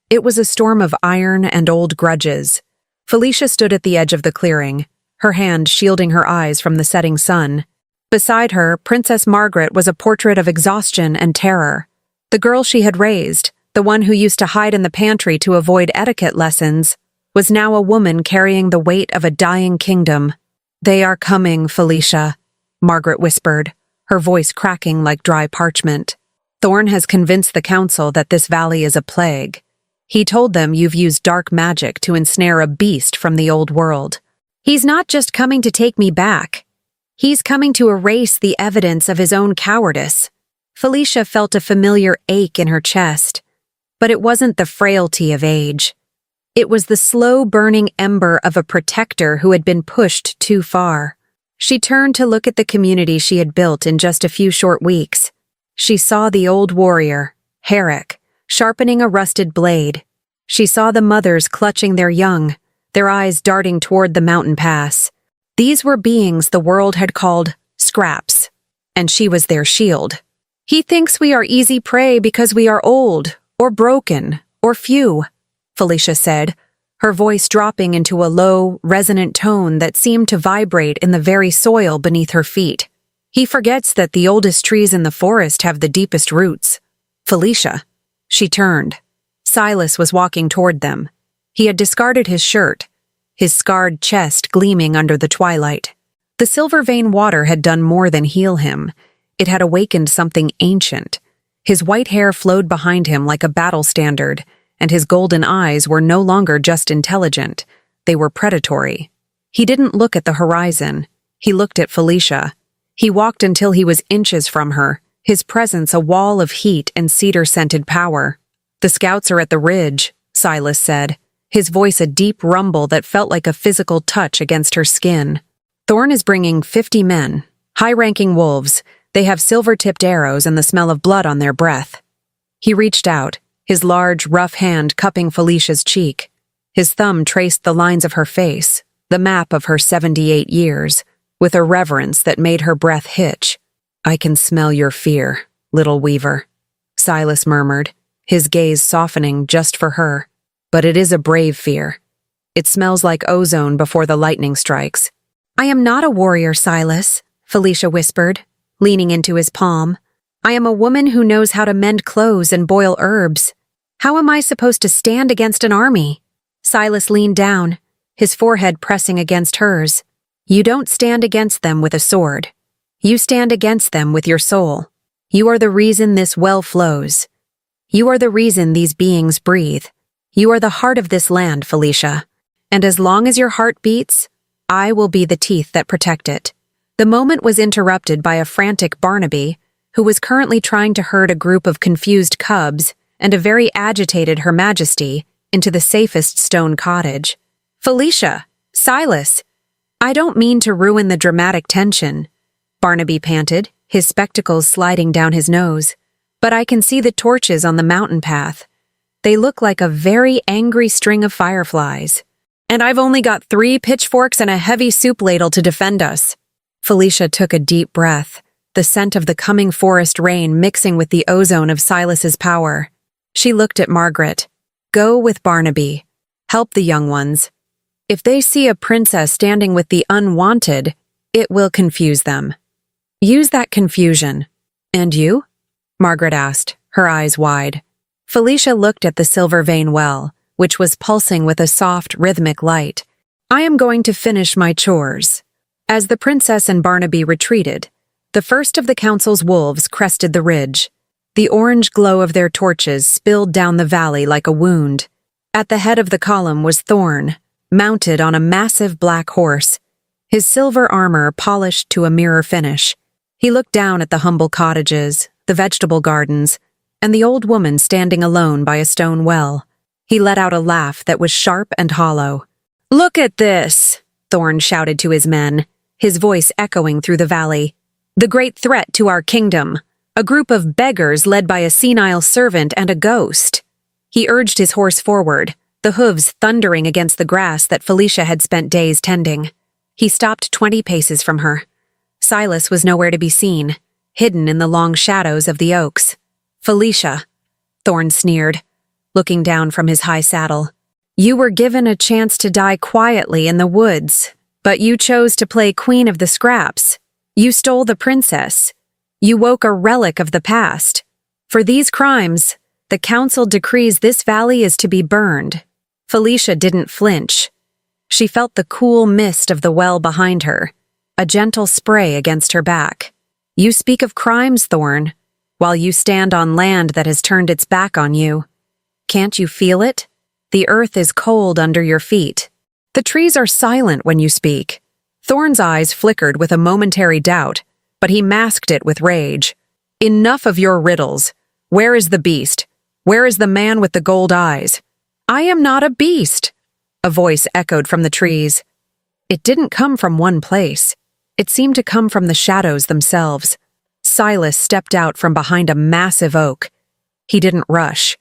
[SPEAKER 1] It was a storm of iron and old grudges. Philicia stood at the edge of the clearing, her hand shielding her eyes from the setting sun. Beside her, Princess Margaret was a portrait of exhaustion and terror. The girl she had raised, the one who used to hide in the pantry to avoid etiquette lessons, was now a woman carrying the weight of a dying kingdom. "They are coming, Philicia," Margaret whispered, her voice cracking like dry parchment. "Thorne has convinced the council that this valley is a plague. He told them you've used dark magic to ensnare a beast from the old world. He's not just coming to take me back. He's coming to erase the evidence of his own cowardice." Philicia felt a familiar ache in her chest, but it wasn't the frailty of age. It was the slow-burning ember of a protector who had been pushed too far. She turned to look at the community she had built in just a few short weeks. She saw the old warrior, Herrick, sharpening a rusted blade. She saw the mothers clutching their young, their eyes darting toward the mountain pass. These were beings the world had called scraps, and she was their shield. "He thinks we are easy prey because we are old, or broken, or few," Philicia said, her voice dropping into a low, resonant tone that seemed to vibrate in the very soil beneath her feet. "He forgets that the oldest trees in the forest have the deepest roots." "Philicia." She turned. Silas was walking toward them. He had discarded his shirt, his scarred chest gleaming under the twilight. The silver vein water had done more than heal him. It had awakened something ancient. His white hair flowed behind him like a battle standard, and his golden eyes were no longer just intelligent. They were predatory. He didn't look at the horizon. He looked at Philicia. He walked until he was inches from her, his presence a wall of heat and cedar-scented power. "The scouts are at the ridge," Silas said, his voice a deep rumble that felt like a physical touch against her skin. "Thorne is bringing 50 men, high-ranking wolves. They have silver-tipped arrows and the smell of blood on their breath." He reached out, his large, rough hand cupping Felicia's cheek. His thumb traced the lines of her face, the map of her 78 years. with a reverence that made her breath hitch. "I can smell your fear, little weaver," Silas murmured, his gaze softening just for her. "But it is a brave fear. It smells like ozone before the lightning strikes." "I am not a warrior, Silas," Philicia whispered, leaning into his palm. "I am a woman who knows how to mend clothes and boil herbs. How am I supposed to stand against an army?" Silas leaned down, his forehead pressing against hers. "You don't stand against them with a sword. You stand against them with your soul. You are the reason this well flows. You are the reason these beings breathe. You are the heart of this land, Philicia. And as long as your heart beats, I will be the teeth that protect it." The moment was interrupted by a frantic Barnaby, who was currently trying to herd a group of confused cubs and a very agitated Her Majesty into the safest stone cottage. "Philicia! Silas! I don't mean to ruin the dramatic tension," Barnaby panted, his spectacles sliding down his nose. "But I can see the torches on the mountain path. They look like a very angry string of fireflies. And I've only got 3 pitchforks and a heavy soup ladle to defend us." Philicia took a deep breath, the scent of the coming forest rain mixing with the ozone of Silas's power. She looked at Margaret. "Go with Barnaby. Help the young ones. If they see a princess standing with the unwanted, it will confuse them. Use that confusion." "And you?" Margaret asked, her eyes wide. Philicia looked at the silver vein well, which was pulsing with a soft, rhythmic light. "I am going to finish my chores." As the princess and Barnaby retreated, the first of the council's wolves crested the ridge. The orange glow of their torches spilled down the valley like a wound. At the head of the column was Thorne, mounted on a massive black horse, his silver armor polished to a mirror finish. He looked down at the humble cottages, the vegetable gardens, and the old woman standing alone by a stone well. He let out a laugh that was sharp and hollow. "Look at this!" Thorne shouted to his men, his voice echoing through the valley. "The great threat to our kingdom. A group of beggars led by a senile servant and a ghost." He urged his horse forward, the hooves thundering against the grass that Philicia had spent days tending. He stopped 20 paces from her. Silas was nowhere to be seen, hidden in the long shadows of the oaks. "Philicia," Thorne sneered, looking down from his high saddle. "You were given a chance to die quietly in the woods, but you chose to play queen of the scraps. You stole the princess. You woke a relic of the past. For these crimes, the council decrees this valley is to be burned." Philicia didn't flinch. She felt the cool mist of the well behind her, a gentle spray against her back. "You speak of crimes, Thorne, while you stand on land that has turned its back on you. Can't you feel it? The earth is cold under your feet. The trees are silent when you speak." Thorne's eyes flickered with a momentary doubt, but he masked it with rage. "Enough of your riddles. Where is the beast? Where is the man with the gold eyes?" "I am not a beast," a voice echoed from the trees. It didn't come from one place. It seemed to come from the shadows themselves. Silas stepped out from behind a massive oak. He didn't rush.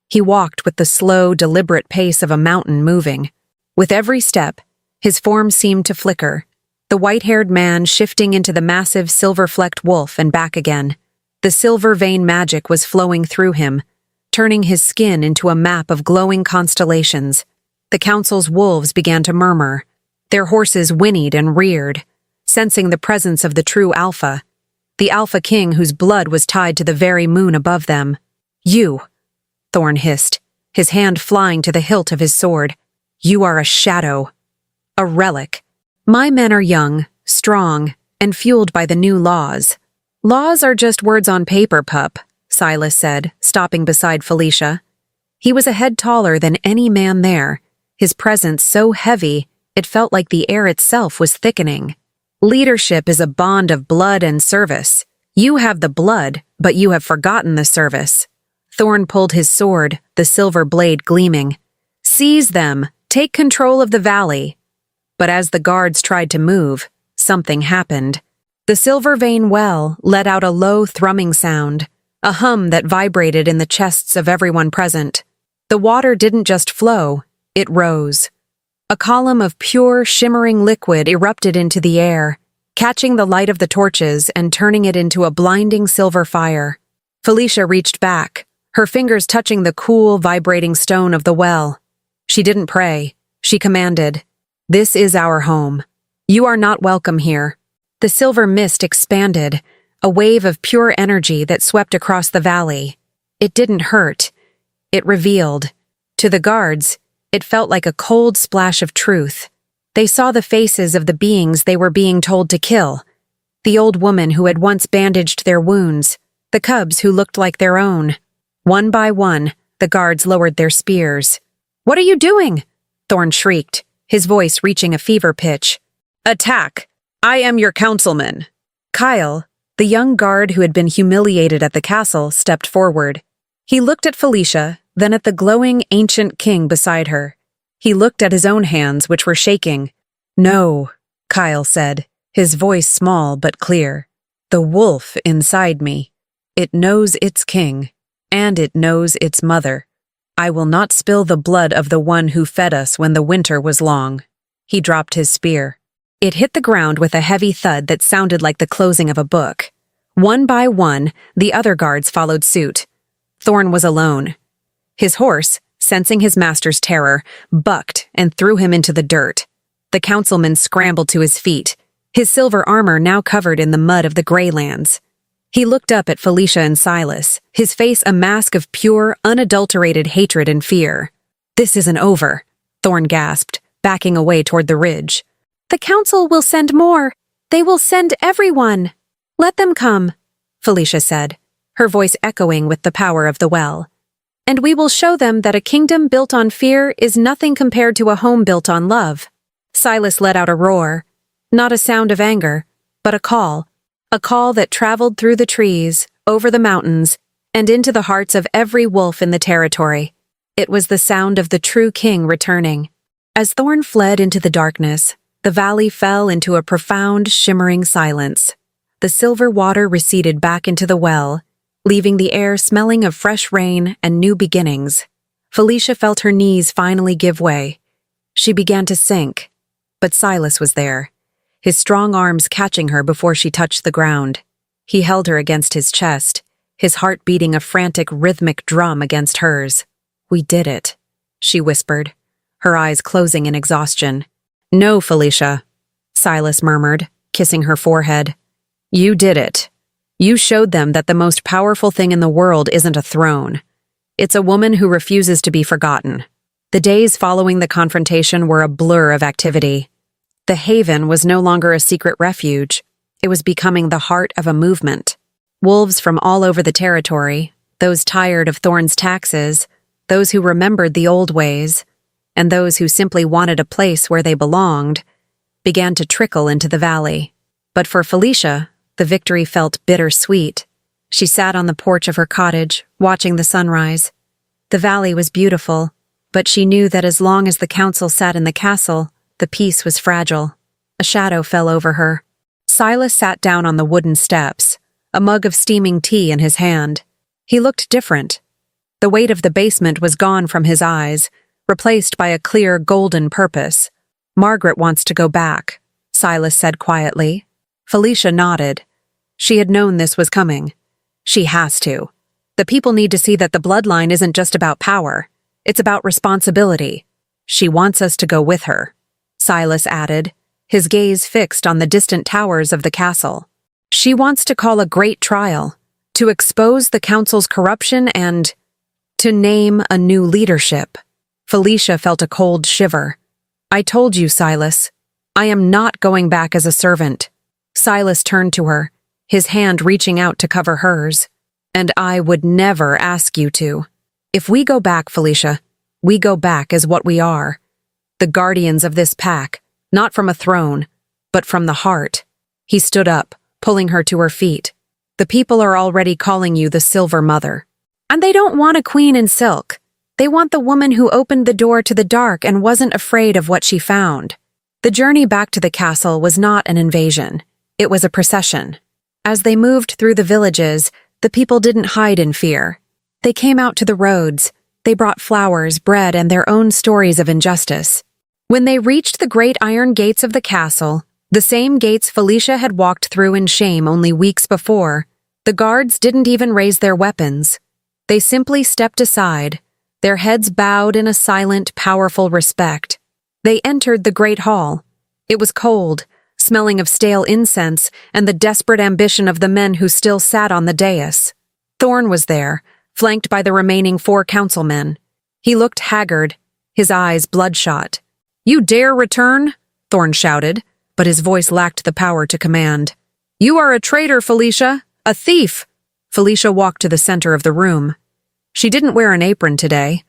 [SPEAKER 1] He walked with the slow, deliberate pace of a mountain moving. With every step, his form seemed to flicker, the white-haired man shifting into the massive silver-flecked wolf and back again. The silver vein magic was flowing through him, turning his skin into a map of glowing constellations. The council's wolves began to murmur. Their horses whinnied and reared, sensing the presence of the true alpha, the alpha king whose blood was tied to the very moon above them. "You," Thorne hissed, his hand flying to the hilt of his sword. "You are a shadow, a relic. My men are young, strong, and fueled by the new laws." "Laws are just words on paper, pup," Silas said, stopping beside Philicia. He was a head taller than any man there, his presence so heavy it felt like the air itself was thickening. "Leadership is a bond of blood and service. You have the blood, but you have forgotten the service." Thorne pulled his sword, the silver blade gleaming. "Seize them! Take control of the valley." But as the guards tried to move, something happened. The silver vein well let out a low thrumming sound, a hum that vibrated in the chests of everyone present. The water didn't just flow, it rose. A column of pure, shimmering liquid erupted into the air, catching the light of the torches and turning it into a blinding silver fire. Philicia reached back, her fingers touching the cool, vibrating stone of the well. She didn't pray. She commanded, "This is our home. You are not welcome here." The silver mist expanded, a wave of pure energy that swept across the valley. It didn't hurt. It revealed. To the guards, it felt like a cold splash of truth. They saw the faces of the beings they were being told to kill. The old woman who had once bandaged their wounds, the cubs who looked like their own. One by one, the guards lowered their spears. "What are you doing?" Thorne shrieked, his voice reaching a fever pitch. "Attack! I am your councilman." Kyle, the young guard who had been humiliated at the castle, stepped forward. He looked at Philicia, then at the glowing ancient king beside her. He looked at his own hands, which were shaking. "No," Kyle said, his voice small but clear. "The wolf inside me. It knows its king, and it knows its mother. I will not spill the blood of the one who fed us when the winter was long." He dropped his spear. It hit the ground with a heavy thud that sounded like the closing of a book. One by one, the other guards followed suit. Thorne was alone. His horse, sensing his master's terror, bucked and threw him into the dirt. The councilman scrambled to his feet, his silver armor now covered in the mud of the Greylands. He looked up at Philicia and Silas, his face a mask of pure, unadulterated hatred and fear. "This isn't over," Thorne gasped, backing away toward the ridge. "The council will send more. They will send everyone. Let them come," Philicia said, her voice echoing with the power of the well. "And we will show them that a kingdom built on fear is nothing compared to a home built on love." Silas let out a roar, not a sound of anger, but a call that traveled through the trees, over the mountains, and into the hearts of every wolf in the territory. It was the sound of the true king returning. As Thorne fled into the darkness, the valley fell into a profound, shimmering silence. The silver water receded back into the well, leaving the air smelling of fresh rain and new beginnings. Philicia felt her knees finally give way. She began to sink, but Silas was there, his strong arms catching her before she touched the ground. He held her against his chest, his heart beating a frantic, rhythmic drum against hers. "We did it," she whispered, her eyes closing in exhaustion. "No, Philicia," Silas murmured, kissing her forehead. "You did it. You showed them that the most powerful thing in the world isn't a throne. It's a woman who refuses to be forgotten." The days following the confrontation were a blur of activity. The Haven was no longer a secret refuge. It was becoming the heart of a movement. Wolves from all over the territory, those tired of Thorne's taxes, those who remembered the old ways, and those who simply wanted a place where they belonged, began to trickle into the valley. But for Philicia, the victory felt bittersweet. She sat on the porch of her cottage, watching the sunrise. The valley was beautiful, but she knew that as long as the council sat in the castle, the peace was fragile. A shadow fell over her. Silas sat down on the wooden steps, a mug of steaming tea in his hand. He looked different. The weight of the basement was gone from his eyes, replaced by a clear, golden purpose. "Margaret wants to go back," Silas said quietly. Philicia nodded. She had known this was coming. She has to. The people need to see that the bloodline isn't just about power. It's about responsibility. "She wants us to go with her," Silas added, his gaze fixed on the distant towers of the castle. "She wants to call a great trial, to expose the council's corruption and to name a new leadership." Philicia felt a cold shiver. "I told you, Silas. I am not going back as a servant." Silas turned to her, his hand reaching out to cover hers. "And I would never ask you to. If we go back, Philicia, we go back as what we are. The guardians of this pack, not from a throne, but from the heart." He stood up, pulling her to her feet. "The people are already calling you the Silver Mother. And they don't want a queen in silk. They want the woman who opened the door to the dark and wasn't afraid of what she found." The journey back to the castle was not an invasion. It was a procession. As they moved through the villages, the people didn't hide in fear. They came out to the roads. They brought flowers, bread, and their own stories of injustice. When they reached the great iron gates of the castle, The same gates Philicia had walked through in shame only weeks before. The guards didn't even raise their weapons. They simply stepped aside, their heads bowed in a silent, powerful respect. They entered the great hall. It was cold, smelling of stale incense and the desperate ambition of the men who still sat on the dais. Thorne was there, flanked by the remaining 4 councilmen. He looked haggard, his eyes bloodshot. "You dare return?" Thorne shouted, but his voice lacked the power to command. "You are a traitor, Philicia, a thief!" Philicia walked to the center of the room. She didn't wear an apron today.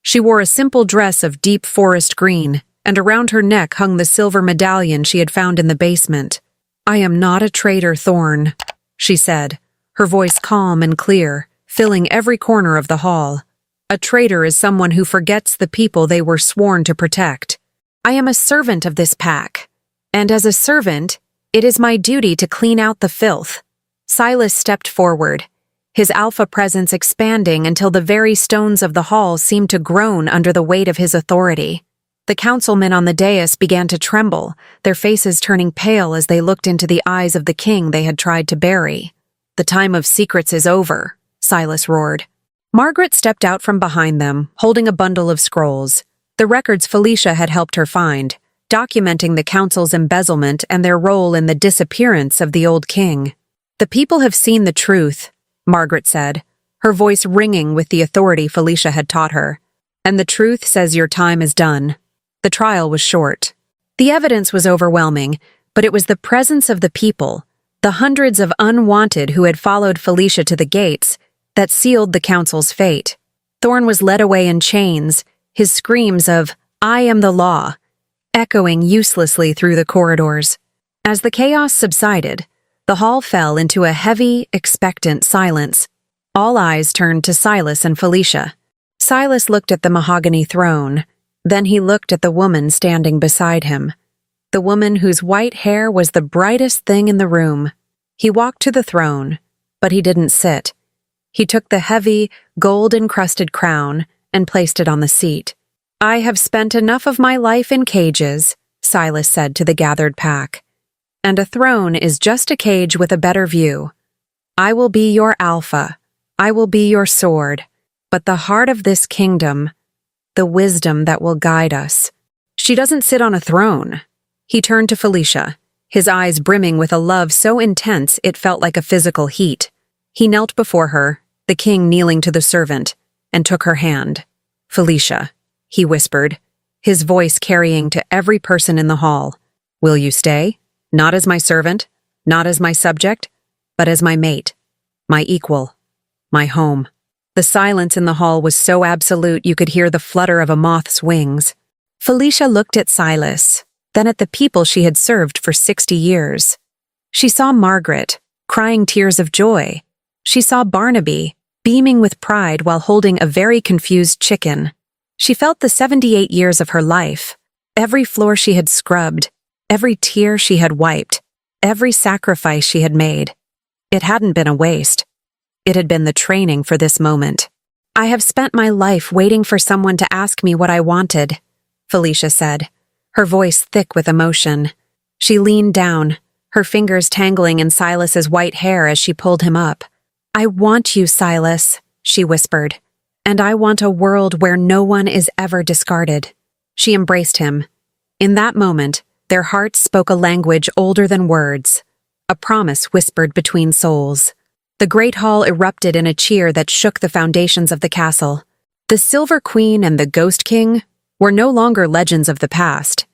[SPEAKER 1] She wore a simple dress of deep forest green, and around her neck hung the silver medallion she had found in the basement. "I am not a traitor, Thorne," she said, her voice calm and clear, filling every corner of the hall. "A traitor is someone who forgets the people they were sworn to protect. I am a servant of this pack, and as a servant, it is my duty to clean out the filth." Silas stepped forward, his alpha presence expanding until the very stones of the hall seemed to groan under the weight of his authority. The councilmen on the dais began to tremble, their faces turning pale as they looked into the eyes of the king they had tried to bury. "The time of secrets is over," Silas roared. Margaret stepped out from behind them, holding a bundle of scrolls, the records Philicia had helped her find, documenting the council's embezzlement and their role in the disappearance of the old king. "The people have seen the truth," Margaret said, her voice ringing with the authority Philicia had taught her. "And the truth says your time is done." The trial was short. The evidence was overwhelming, but it was the presence of the people, the hundreds of unwanted who had followed Philicia to the gates, that sealed the council's fate. Thorne was led away in chains, his screams of, "I am the law," echoing uselessly through the corridors. As the chaos subsided, the hall fell into a heavy, expectant silence. All eyes turned to Silas and Philicia. Silas looked at the mahogany throne, then he looked at the woman standing beside him, the woman whose white hair was the brightest thing in the room. He walked to the throne, but he didn't sit. He took the heavy, gold-encrusted crown and placed it on the seat. "I have spent enough of my life in cages," Silas said to the gathered pack. "And a throne is just a cage with a better view. I will be your alpha. I will be your sword. But the heart of this kingdom, the wisdom that will guide us. She doesn't sit on a throne." He turned to Philicia, his eyes brimming with a love so intense it felt like a physical heat. He knelt before her, the king kneeling to the servant, and took her hand. "Philicia," he whispered, his voice carrying to every person in the hall, "will you stay? Not as my servant, not as my subject, but as my mate, my equal, my home." The silence in the hall was so absolute you could hear the flutter of a moth's wings. Philicia looked at Silas, then at the people she had served for 60 years. She saw Margaret, crying tears of joy. She saw Barnaby, beaming with pride while holding a very confused chicken. She felt the 78 years of her life, every floor she had scrubbed, every tear she had wiped, every sacrifice she had made. It hadn't been a waste. It had been the training for this moment. "I have spent my life waiting for someone to ask me what I wanted," Philicia said, her voice thick with emotion. She leaned down, her fingers tangling in Silas's white hair as she pulled him up. "I want you, Silas," she whispered, "and I want a world where no one is ever discarded." She embraced him. In that moment, their hearts spoke a language older than words, a promise whispered between souls. The great hall erupted in a cheer that shook the foundations of the castle. The Silver Queen and the Ghost King were no longer legends of the past.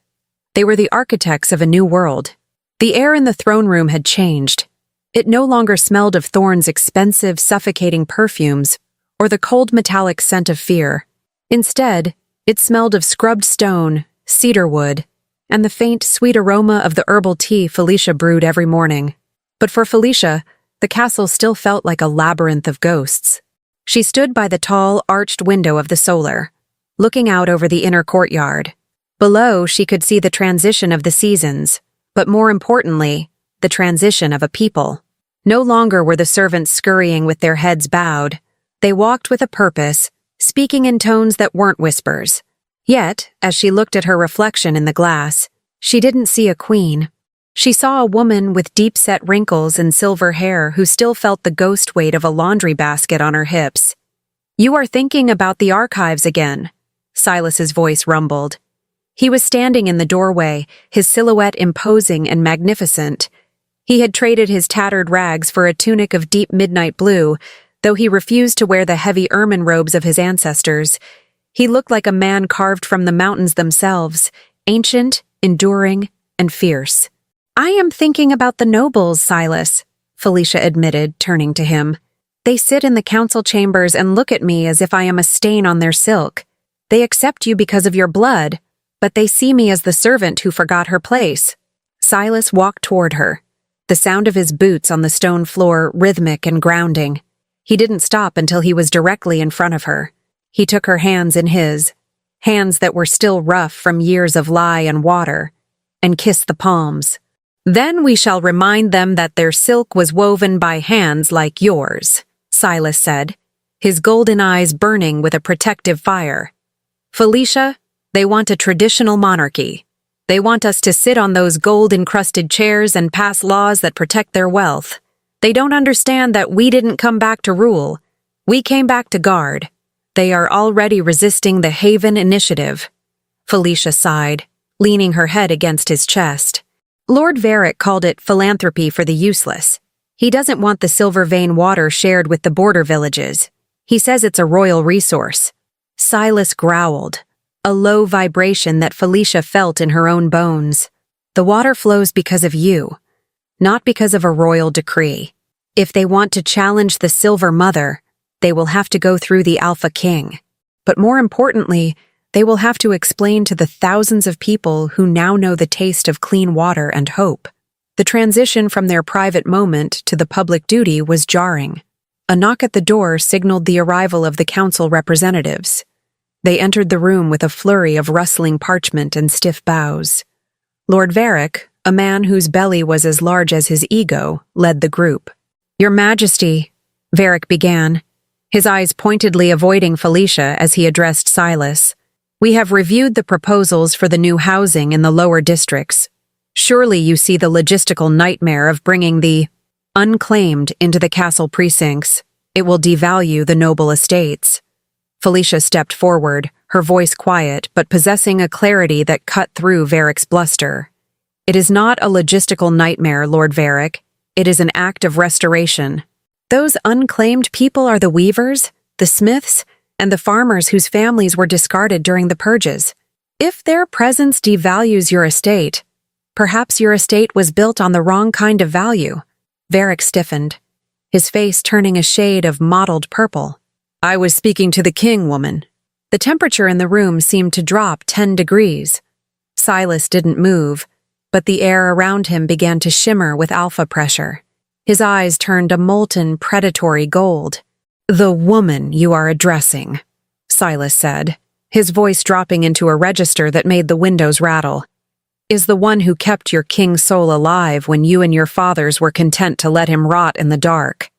[SPEAKER 1] They were the architects of a new world. The air in the throne room had changed. It no longer smelled of Thorne's expensive, suffocating perfumes or the cold metallic scent of fear. Instead, it smelled of scrubbed stone, cedar wood, and the faint, sweet aroma of the herbal tea Philicia brewed every morning. But for Philicia, the castle still felt like a labyrinth of ghosts. She stood by the tall, arched window of the solar, looking out over the inner courtyard. Below, she could see the transition of the seasons, but more importantly, the transition of a people. No longer were the servants scurrying with their heads bowed. They walked with a purpose, speaking in tones that weren't whispers. Yet, as she looked at her reflection in the glass, she didn't see a queen. She saw a woman with deep-set wrinkles and silver hair who still felt the ghost weight of a laundry basket on her hips. "You are thinking about the archives again," Silas's voice rumbled. He was standing in the doorway, his silhouette imposing and magnificent. He had traded his tattered rags for a tunic of deep midnight blue, though he refused to wear the heavy ermine robes of his ancestors. He looked like a man carved from the mountains themselves, ancient, enduring, and fierce. "I am thinking about the nobles, Silas," Philicia admitted, turning to him. "They sit in the council chambers and look at me as if I am a stain on their silk. They accept you because of your blood, but they see me as the servant who forgot her place." Silas walked toward her, the sound of his boots on the stone floor rhythmic and grounding. He didn't stop until he was directly in front of her. He took her hands in his, hands that were still rough from years of lie and water, and kissed the palms. "Then we shall remind them that their silk was woven by hands like yours," Silas said, his golden eyes burning with a protective fire. "Philicia, they want a traditional monarchy. They want us to sit on those gold-encrusted chairs and pass laws that protect their wealth. They don't understand that we didn't come back to rule. We came back to guard. They are already resisting the Haven Initiative." Philicia sighed, leaning her head against his chest. "Lord Varric called it philanthropy for the useless. He doesn't want the silver vein water shared with the border villages. He says it's a royal resource." Silas growled, a low vibration that Philicia felt in her own bones. "The water flows because of you, not because of a royal decree. If they want to challenge the Silver Mother, they will have to go through the Alpha King. But more importantly, they will have to explain to the thousands of people who now know the taste of clean water and hope." The transition from their private moment to the public duty was jarring. A knock at the door signaled the arrival of the council representatives. They entered the room with a flurry of rustling parchment and stiff bows. Lord Varric, a man whose belly was as large as his ego, led the group. "Your Majesty," Varric began, his eyes pointedly avoiding Philicia as he addressed Silas. "We have reviewed the proposals for the new housing in the lower districts. Surely you see the logistical nightmare of bringing the unclaimed into the castle precincts. It will devalue the noble estates." Philicia stepped forward, her voice quiet but possessing a clarity that cut through Varric's bluster. "It is not a logistical nightmare, Lord Varric. It is an act of restoration. Those unclaimed people are the weavers, the smiths, and the farmers whose families were discarded during the purges. If their presence devalues your estate, perhaps your estate was built on the wrong kind of value." Varric stiffened, his face turning a shade of mottled purple. "I was speaking to the king, woman." The temperature in the room seemed to drop 10 degrees. Silas didn't move, but the air around him began to shimmer with alpha pressure. His eyes turned a molten, predatory gold. "The woman you are addressing," Silas said, his voice dropping into a register that made the windows rattle, "is the one who kept your king's soul alive when you and your fathers were content to let him rot in the dark.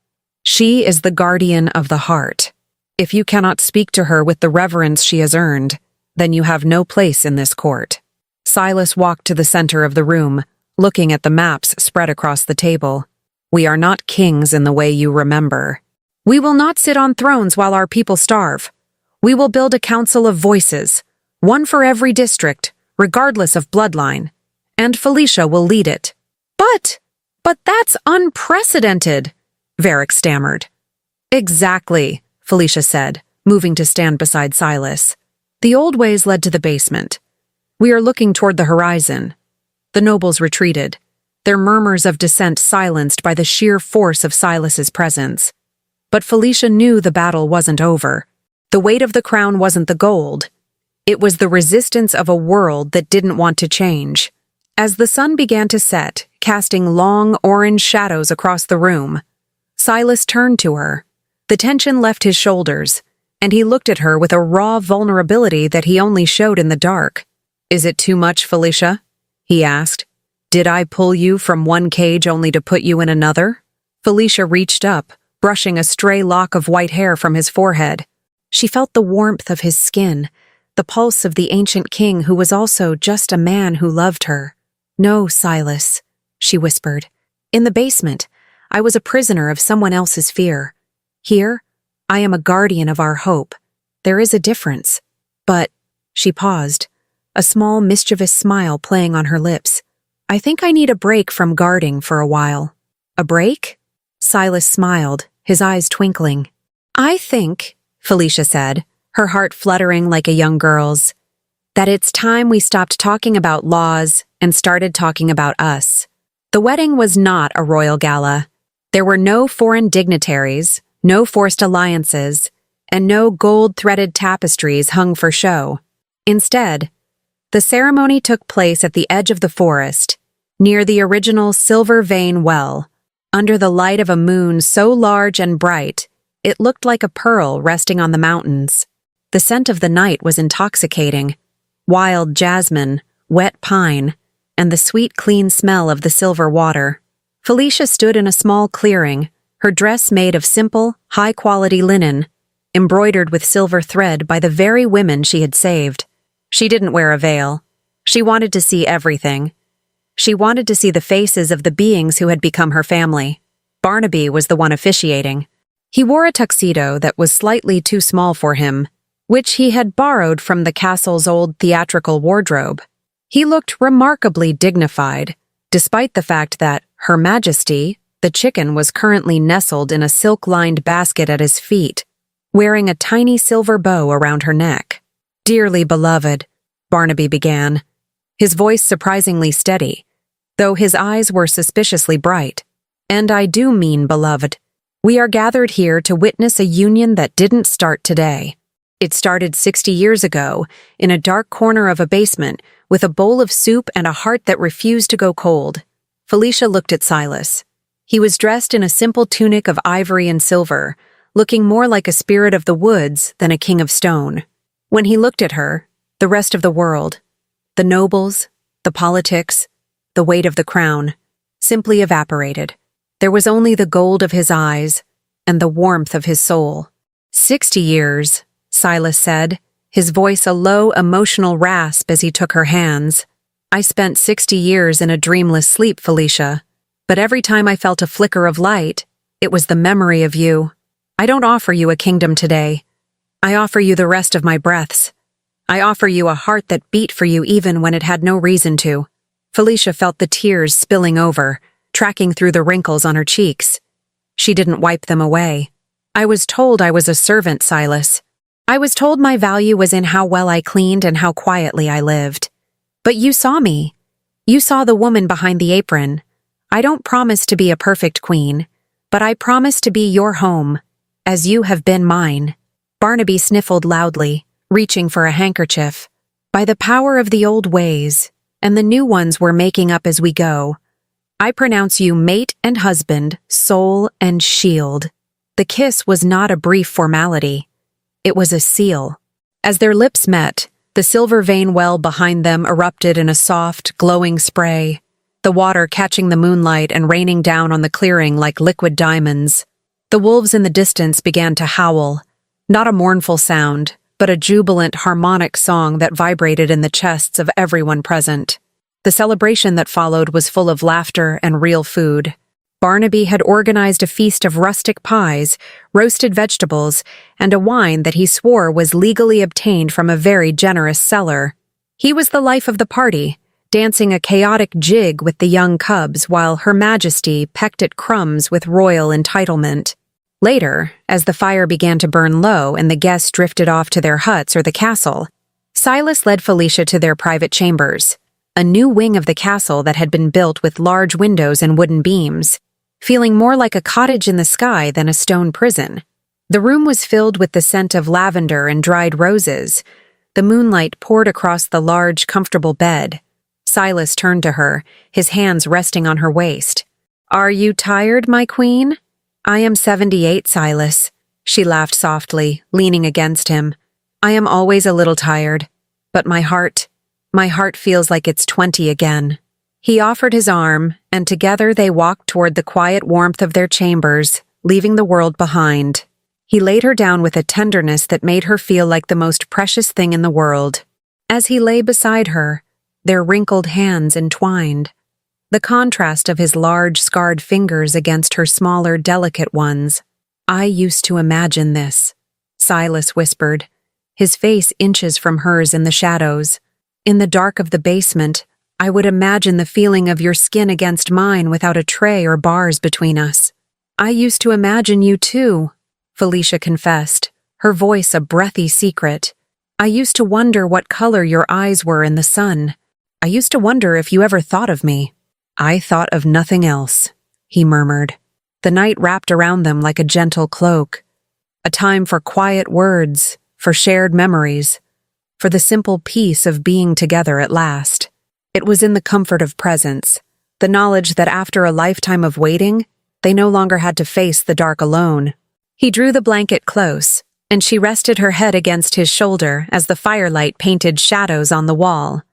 [SPEAKER 1] She is the guardian of the heart. If you cannot speak to her with the reverence she has earned, then you have no place in this court." Silas walked to the center of the room, looking at the maps spread across the table. "We are not kings in the way you remember. We will not sit on thrones while our people starve. We will build a council of voices, one for every district, regardless of bloodline, and Philicia will lead it." But that's unprecedented," Varric stammered. "Exactly," Philicia said, moving to stand beside Silas. "The old ways led to the basement. We are looking toward the horizon." The nobles retreated, their murmurs of dissent silenced by the sheer force of Silas's presence. But Philicia knew the battle wasn't over. The weight of the crown wasn't the gold. It was the resistance of a world that didn't want to change. As the sun began to set, casting long orange shadows across the room, Silas turned to her. The tension left his shoulders, and he looked at her with a raw vulnerability that he only showed in the dark. "Is it too much, Philicia?" he asked. "Did I pull you from one cage only to put you in another?" Philicia reached up, brushing a stray lock of white hair from his forehead. She felt the warmth of his skin, the pulse of the ancient king who was also just a man who loved her. "No, Silas. she whispered. "In the basement, I was a prisoner of someone else's fear. Here, I am a guardian of our hope. There is a difference." But, she paused, a small mischievous smile playing on her lips. "I think I need a break from guarding for a while." "A break?" Silas smiled, his eyes twinkling. "I think," Philicia said, her heart fluttering like a young girl's, "that it's time we stopped talking about laws and started talking about us." The wedding was not a royal gala. There were no foreign dignitaries, no forced alliances, and no gold-threaded tapestries hung for show. Instead, the ceremony took place at the edge of the forest, near the original Silver Vein Well, under the light of a moon so large and bright it looked like a pearl resting on the mountains. The scent of the night was intoxicating: wild jasmine, wet pine, and the sweet, clean smell of the silver water. Philicia stood in a small clearing, her dress made of simple, high-quality linen, embroidered with silver thread by the very women she had saved. She didn't wear a veil. She wanted to see everything. She wanted to see the faces of the beings who had become her family. Barnaby was the one officiating. He wore a tuxedo that was slightly too small for him, which he had borrowed from the castle's old theatrical wardrobe. He looked remarkably dignified, despite the fact that Her Majesty, the chicken, was currently nestled in a silk-lined basket at his feet, wearing a tiny silver bow around her neck. "Dearly beloved," Barnaby began, his voice surprisingly steady, though his eyes were suspiciously bright. "And I do mean beloved. We are gathered here to witness a union that didn't start today. It started 60 years ago, in a dark corner of a basement, with a bowl of soup and a heart that refused to go cold." Philicia looked at Silas. He was dressed in a simple tunic of ivory and silver, looking more like a spirit of the woods than a king of stone. When he looked at her, the rest of the world, the nobles, the politics, the weight of the crown, simply evaporated. There was only the gold of his eyes and the warmth of his soul. 60 years, Silas said, his voice a low, emotional rasp as he took her hands. "I spent 60 years in a dreamless sleep, Philicia, but every time I felt a flicker of light, it was the memory of you. I don't offer you a kingdom today. I offer you the rest of my breaths. I offer you a heart that beat for you even when it had no reason to." Philicia felt the tears spilling over, tracking through the wrinkles on her cheeks. She didn't wipe them away. "I was told I was a servant, Silas. I was told my value was in how well I cleaned and how quietly I lived. But you saw me. You saw the woman behind the apron. I don't promise to be a perfect queen, but I promise to be your home, as you have been mine." Barnaby sniffled loudly, reaching for a handkerchief. "By the power of the old ways, and the new ones we're making up as we go, I pronounce you mate and husband, soul and shield." The kiss was not a brief formality. It was a seal. As their lips met, the Silver Vein Well behind them erupted in a soft, glowing spray, the water catching the moonlight and raining down on the clearing like liquid diamonds. The wolves in the distance began to howl, not a mournful sound, but a jubilant, harmonic song that vibrated in the chests of everyone present. The celebration that followed was full of laughter and real food. Barnaby had organized a feast of rustic pies, roasted vegetables, and a wine that he swore was legally obtained from a very generous cellar. He was the life of the party, dancing a chaotic jig with the young cubs while Her Majesty pecked at crumbs with royal entitlement. Later, as the fire began to burn low and the guests drifted off to their huts or the castle, Silas led Philicia to their private chambers, a new wing of the castle that had been built with large windows and wooden beams, feeling more like a cottage in the sky than a stone prison. The room was filled with the scent of lavender and dried roses. The moonlight poured across the large, comfortable bed. Silas turned to her, his hands resting on her waist. "Are you tired, my queen?" "I am 78, Silas," she laughed softly, leaning against him. "I am always a little tired, but my heart feels like it's 20 again." He offered his arm, and together they walked toward the quiet warmth of their chambers, leaving the world behind. He laid her down with a tenderness that made her feel like the most precious thing in the world. As he lay beside her, their wrinkled hands entwined, the contrast of his large, scarred fingers against her smaller, delicate ones. "I used to imagine this," Silas whispered, his face inches from hers in the shadows. "In the dark of the basement, I would imagine the feeling of your skin against mine without a tray or bars between us." "I used to imagine you too," Philicia confessed, her voice a breathy secret. "I used to wonder what color your eyes were in the sun. I used to wonder if you ever thought of me." "I thought of nothing else," he murmured. The night wrapped around them like a gentle cloak. A time for quiet words, for shared memories, for the simple peace of being together at last. It was in the comfort of presence, the knowledge that after a lifetime of waiting, they no longer had to face the dark alone. He drew the blanket close, and she rested her head against his shoulder as the firelight painted shadows on the wall,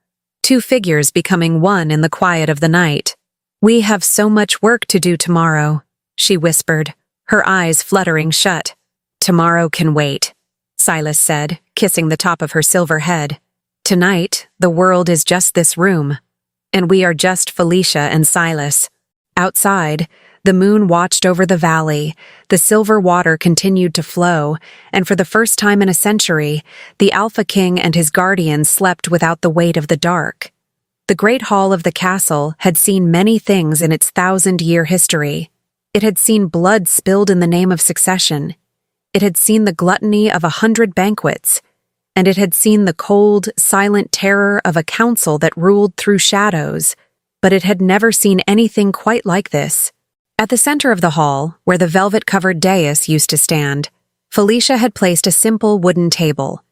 [SPEAKER 1] two figures becoming one in the quiet of the night. "We have so much work to do tomorrow," she whispered, her eyes fluttering shut. "Tomorrow can wait," Silas said, kissing the top of her silver head. "Tonight, the world is just this room, and we are just Philicia and Silas." Outside, the moon watched over the valley, the silver water continued to flow, and for the first time in a century, the Alpha King and his guardians slept without the weight of the dark. The great hall of the castle had seen many things in its 1,000-year history. It had seen blood spilled in the name of succession. It had seen the gluttony of 100 banquets, and it had seen the cold, silent terror of a council that ruled through shadows, but it had never seen anything quite like this. At the center of the hall, where the velvet-covered dais used to stand, Philicia had placed a simple wooden table.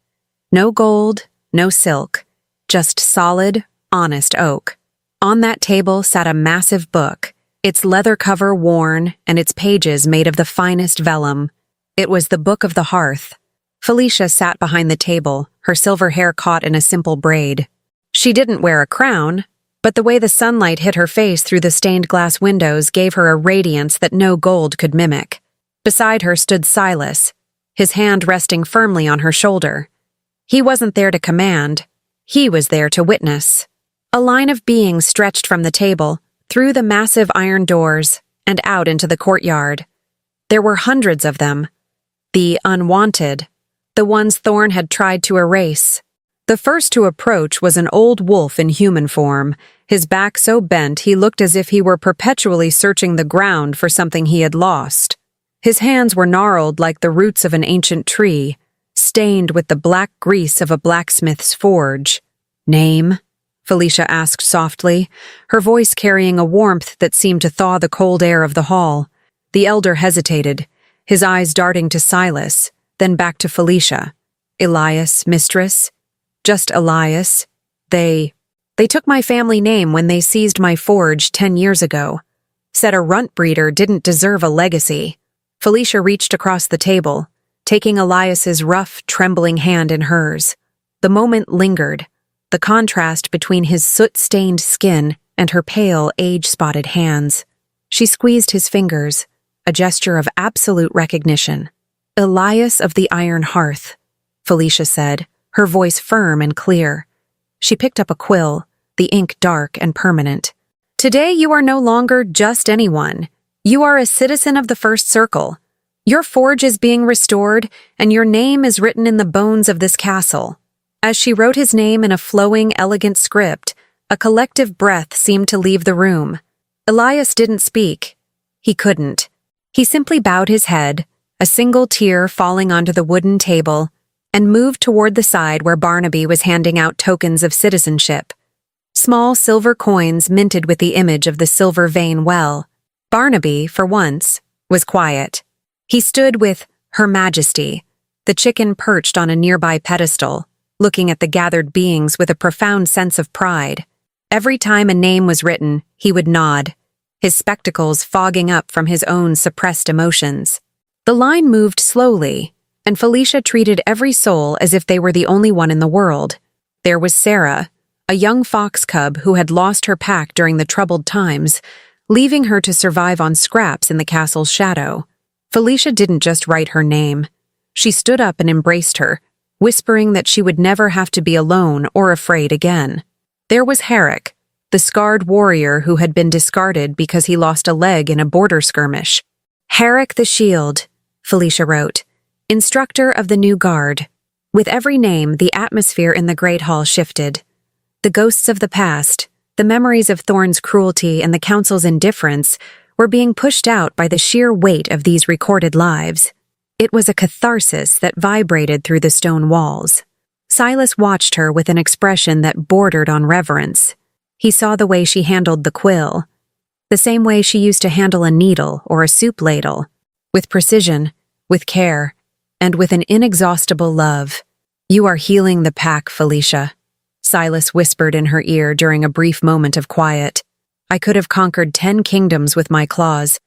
[SPEAKER 1] No gold, no silk, just solid, honest oak. On that table sat a massive book, its leather cover worn and its pages made of the finest vellum. It was the Book of the Hearth. Philicia sat behind the table, her silver hair caught in a simple braid. She didn't wear a crown, but the way the sunlight hit her face through the stained glass windows gave her a radiance that no gold could mimic. Beside her stood Silas, his hand resting firmly on her shoulder. He wasn't there to command, he was there to witness. A line of beings stretched from the table, through the massive iron doors, and out into the courtyard. There were hundreds of them. The unwanted, the ones Thorne had tried to erase. The first to approach was an old wolf in human form, his back so bent he looked as if he were perpetually searching the ground for something he had lost. His hands were gnarled like the roots of an ancient tree, stained with the black grease of a blacksmith's forge. "Name?" Philicia asked softly, her voice carrying a warmth that seemed to thaw the cold air of the hall. The elder hesitated, his eyes darting to Silas, then back to Philicia. "Elias, mistress?" "Just Elias. They took my family name when they seized my forge 10 years ago. Said a runt breeder didn't deserve a legacy." Philicia reached across the table, taking Elias's rough, trembling hand in hers. The moment lingered, the contrast between his soot-stained skin and her pale, age-spotted hands. She squeezed his fingers, a gesture of absolute recognition. "Elias of the Iron Hearth," Philicia said, her voice firm and clear. She picked up a quill, the ink dark and permanent. "Today you are no longer just anyone. You are a citizen of the First Circle. Your forge is being restored, and your name is written in the bones of this castle." As she wrote his name in a flowing, elegant script, a collective breath seemed to leave the room. Elias didn't speak. He couldn't. He simply bowed his head, a single tear falling onto the wooden table, and moved toward the side where Barnaby was handing out tokens of citizenship. Small silver coins minted with the image of the silver vein well. Barnaby, for once, was quiet. He stood with Her Majesty, the chicken perched on a nearby pedestal, looking at the gathered beings with a profound sense of pride. Every time a name was written, he would nod, his spectacles fogging up from his own suppressed emotions. The line moved slowly, and Philicia treated every soul as if they were the only one in the world. There was Sarah, a young fox cub who had lost her pack during the troubled times, leaving her to survive on scraps in the castle's shadow. Philicia didn't just write her name. She stood up and embraced her, whispering that she would never have to be alone or afraid again. There was Herrick, the scarred warrior who had been discarded because he lost a leg in a border skirmish. Herrick the Shield, Philicia wrote, instructor of the new guard. With every name, the atmosphere in the Great Hall shifted. The ghosts of the past, the memories of Thorne's cruelty and the Council's indifference were being pushed out by the sheer weight of these recorded lives. It was a catharsis that vibrated through the stone walls. Silas watched her with an expression that bordered on reverence. He saw the way she handled the quill, the same way she used to handle a needle or a soup ladle, with precision, with care, and with an inexhaustible love. You are healing the pack, Philicia, Silas whispered in her ear during a brief moment of quiet. I could have conquered 10 kingdoms with my claws,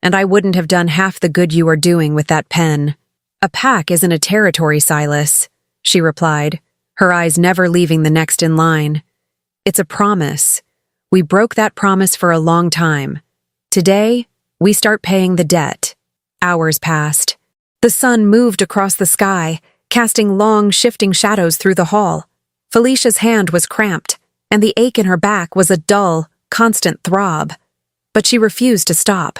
[SPEAKER 1] and I wouldn't have done half the good you are doing with that pen. A pack isn't a territory, Silas, she replied, her eyes never leaving the next in line. It's a promise. We broke that promise for a long time. Today, we start paying the debt. Hours passed. The sun moved across the sky, casting long, shifting shadows through the hall. Felicia's hand was cramped, and the ache in her back was a dull, constant throb. But she refused to stop.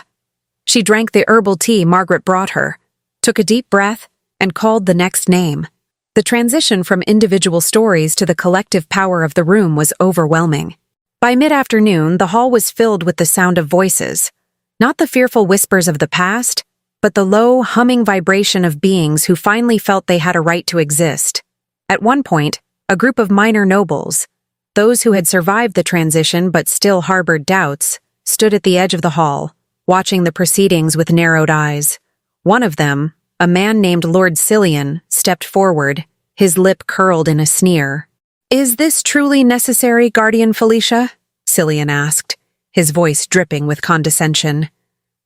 [SPEAKER 1] She drank the herbal tea Margaret brought her, took a deep breath, and called the next name. The transition from individual stories to the collective power of the room was overwhelming. By mid-afternoon, the hall was filled with the sound of voices, not the fearful whispers of the past, but the low, humming vibration of beings who finally felt they had a right to exist. At one point, a group of minor nobles, those who had survived the transition but still harbored doubts, stood at the edge of the hall, watching the proceedings with narrowed eyes. One of them, a man named Lord Cillian, stepped forward, his lip curled in a sneer. Is this truly necessary, Guardian Philicia? Cillian asked, his voice dripping with condescension.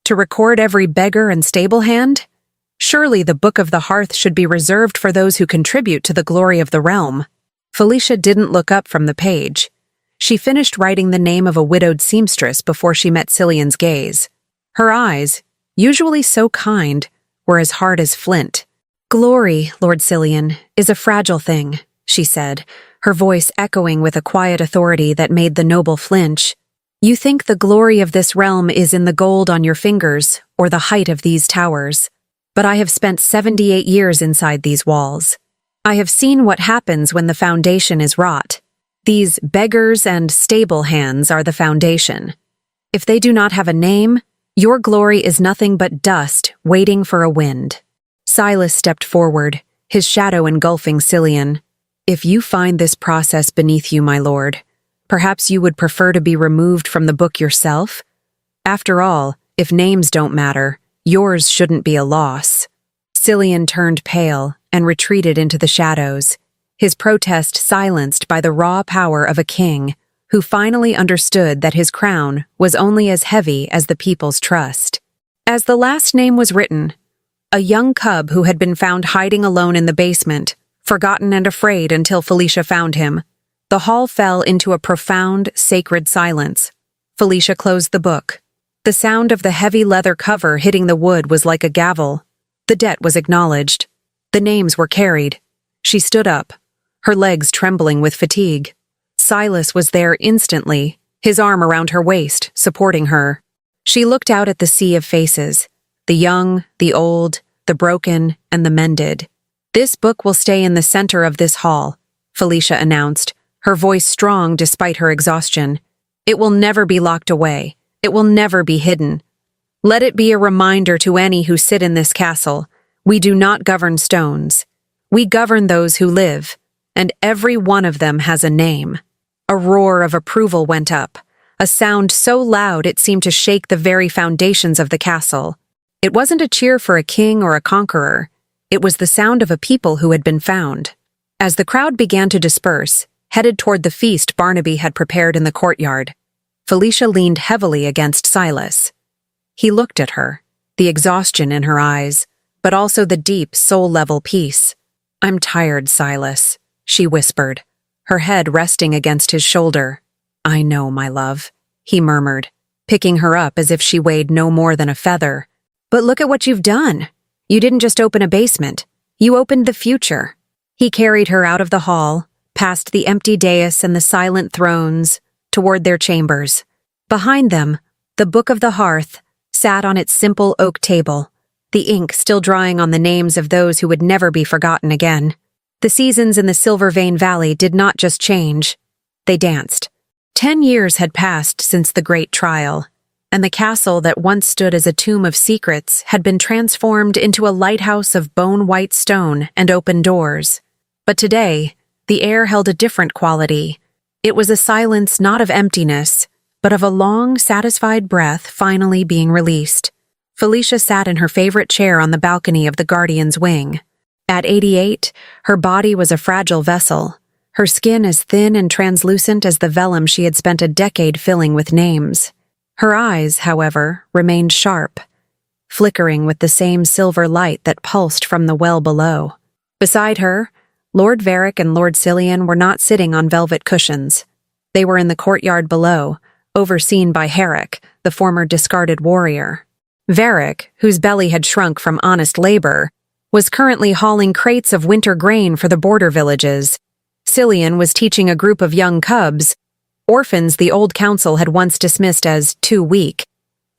[SPEAKER 1] To record every beggar and stable hand? Surely the Book of the Hearth should be reserved for those who contribute to the glory of the realm. Philicia didn't look up from the page. She finished writing the name of a widowed seamstress before she met Cillian's gaze. Her eyes, usually so kind, were as hard as flint. Glory, Lord Cillian, is a fragile thing, she said, her voice echoing with a quiet authority that made the noble flinch. You think the glory of this realm is in the gold on your fingers or the height of these towers. But I have spent 78 years inside these walls. I have seen what happens when the foundation is wrought. These beggars and stable hands are the foundation. If they do not have a name, your glory is nothing but dust waiting for a wind. Silas stepped forward, his shadow engulfing Cillian. If you find this process beneath you, my lord, perhaps you would prefer to be removed from the book yourself? After all, if names don't matter, yours shouldn't be a loss. Cillian turned pale and retreated into the shadows, his protest silenced by the raw power of a king who finally understood that his crown was only as heavy as the people's trust. As the last name was written, a young cub who had been found hiding alone in the basement, forgotten and afraid until Philicia found him, the hall fell into a profound, sacred silence. Philicia closed the book. The sound of the heavy leather cover hitting the wood was like a gavel. The debt was acknowledged. The names were carried. She stood up, her legs trembling with fatigue. Silas was there instantly, his arm around her waist, supporting her. She looked out at the sea of faces, the young, the old, the broken, and the mended. This book will stay in the center of this hall, Philicia announced, her voice strong despite her exhaustion. It will never be locked away. It will never be hidden. Let it be a reminder to any who sit in this castle. We do not govern stones. We govern those who live, and every one of them has a name. A roar of approval went up, a sound so loud it seemed to shake the very foundations of the castle. It wasn't a cheer for a king or a conqueror. It was the sound of a people who had been found. As the crowd began to disperse, headed toward the feast Barnaby had prepared in the courtyard, Philicia leaned heavily against Silas. He looked at her, the exhaustion in her eyes, but also the deep, soul-level peace. I'm tired, Silas, she whispered, her head resting against his shoulder. I know, my love, he murmured, picking her up as if she weighed no more than a feather. But look at what you've done. You didn't just open a basement. You opened the future. He carried her out of the hall, past the empty dais and the silent thrones, toward their chambers. Behind them, the Book of the Hearth sat on its simple oak table, the ink still drying on the names of those who would never be forgotten again. The seasons in the Silver Vein Valley did not just change, they danced. 10 years had passed since the Great Trial, and the castle that once stood as a tomb of secrets had been transformed into a lighthouse of bone-white stone and open doors. But today, the air held a different quality. It was a silence not of emptiness, but of a long, satisfied breath finally being released. Philicia sat in her favorite chair on the balcony of the Guardian's wing. At 88, her body was a fragile vessel, her skin as thin and translucent as the vellum she had spent a decade filling with names. Her eyes, however, remained sharp, flickering with the same silver light that pulsed from the well below. Beside her, Lord Varric and Lord Cillian were not sitting on velvet cushions. They were in the courtyard below, overseen by Herrick, the former discarded warrior. Varric, whose belly had shrunk from honest labor, was currently hauling crates of winter grain for the border villages. Cillian was teaching a group of young cubs, orphans the old council had once dismissed as too weak,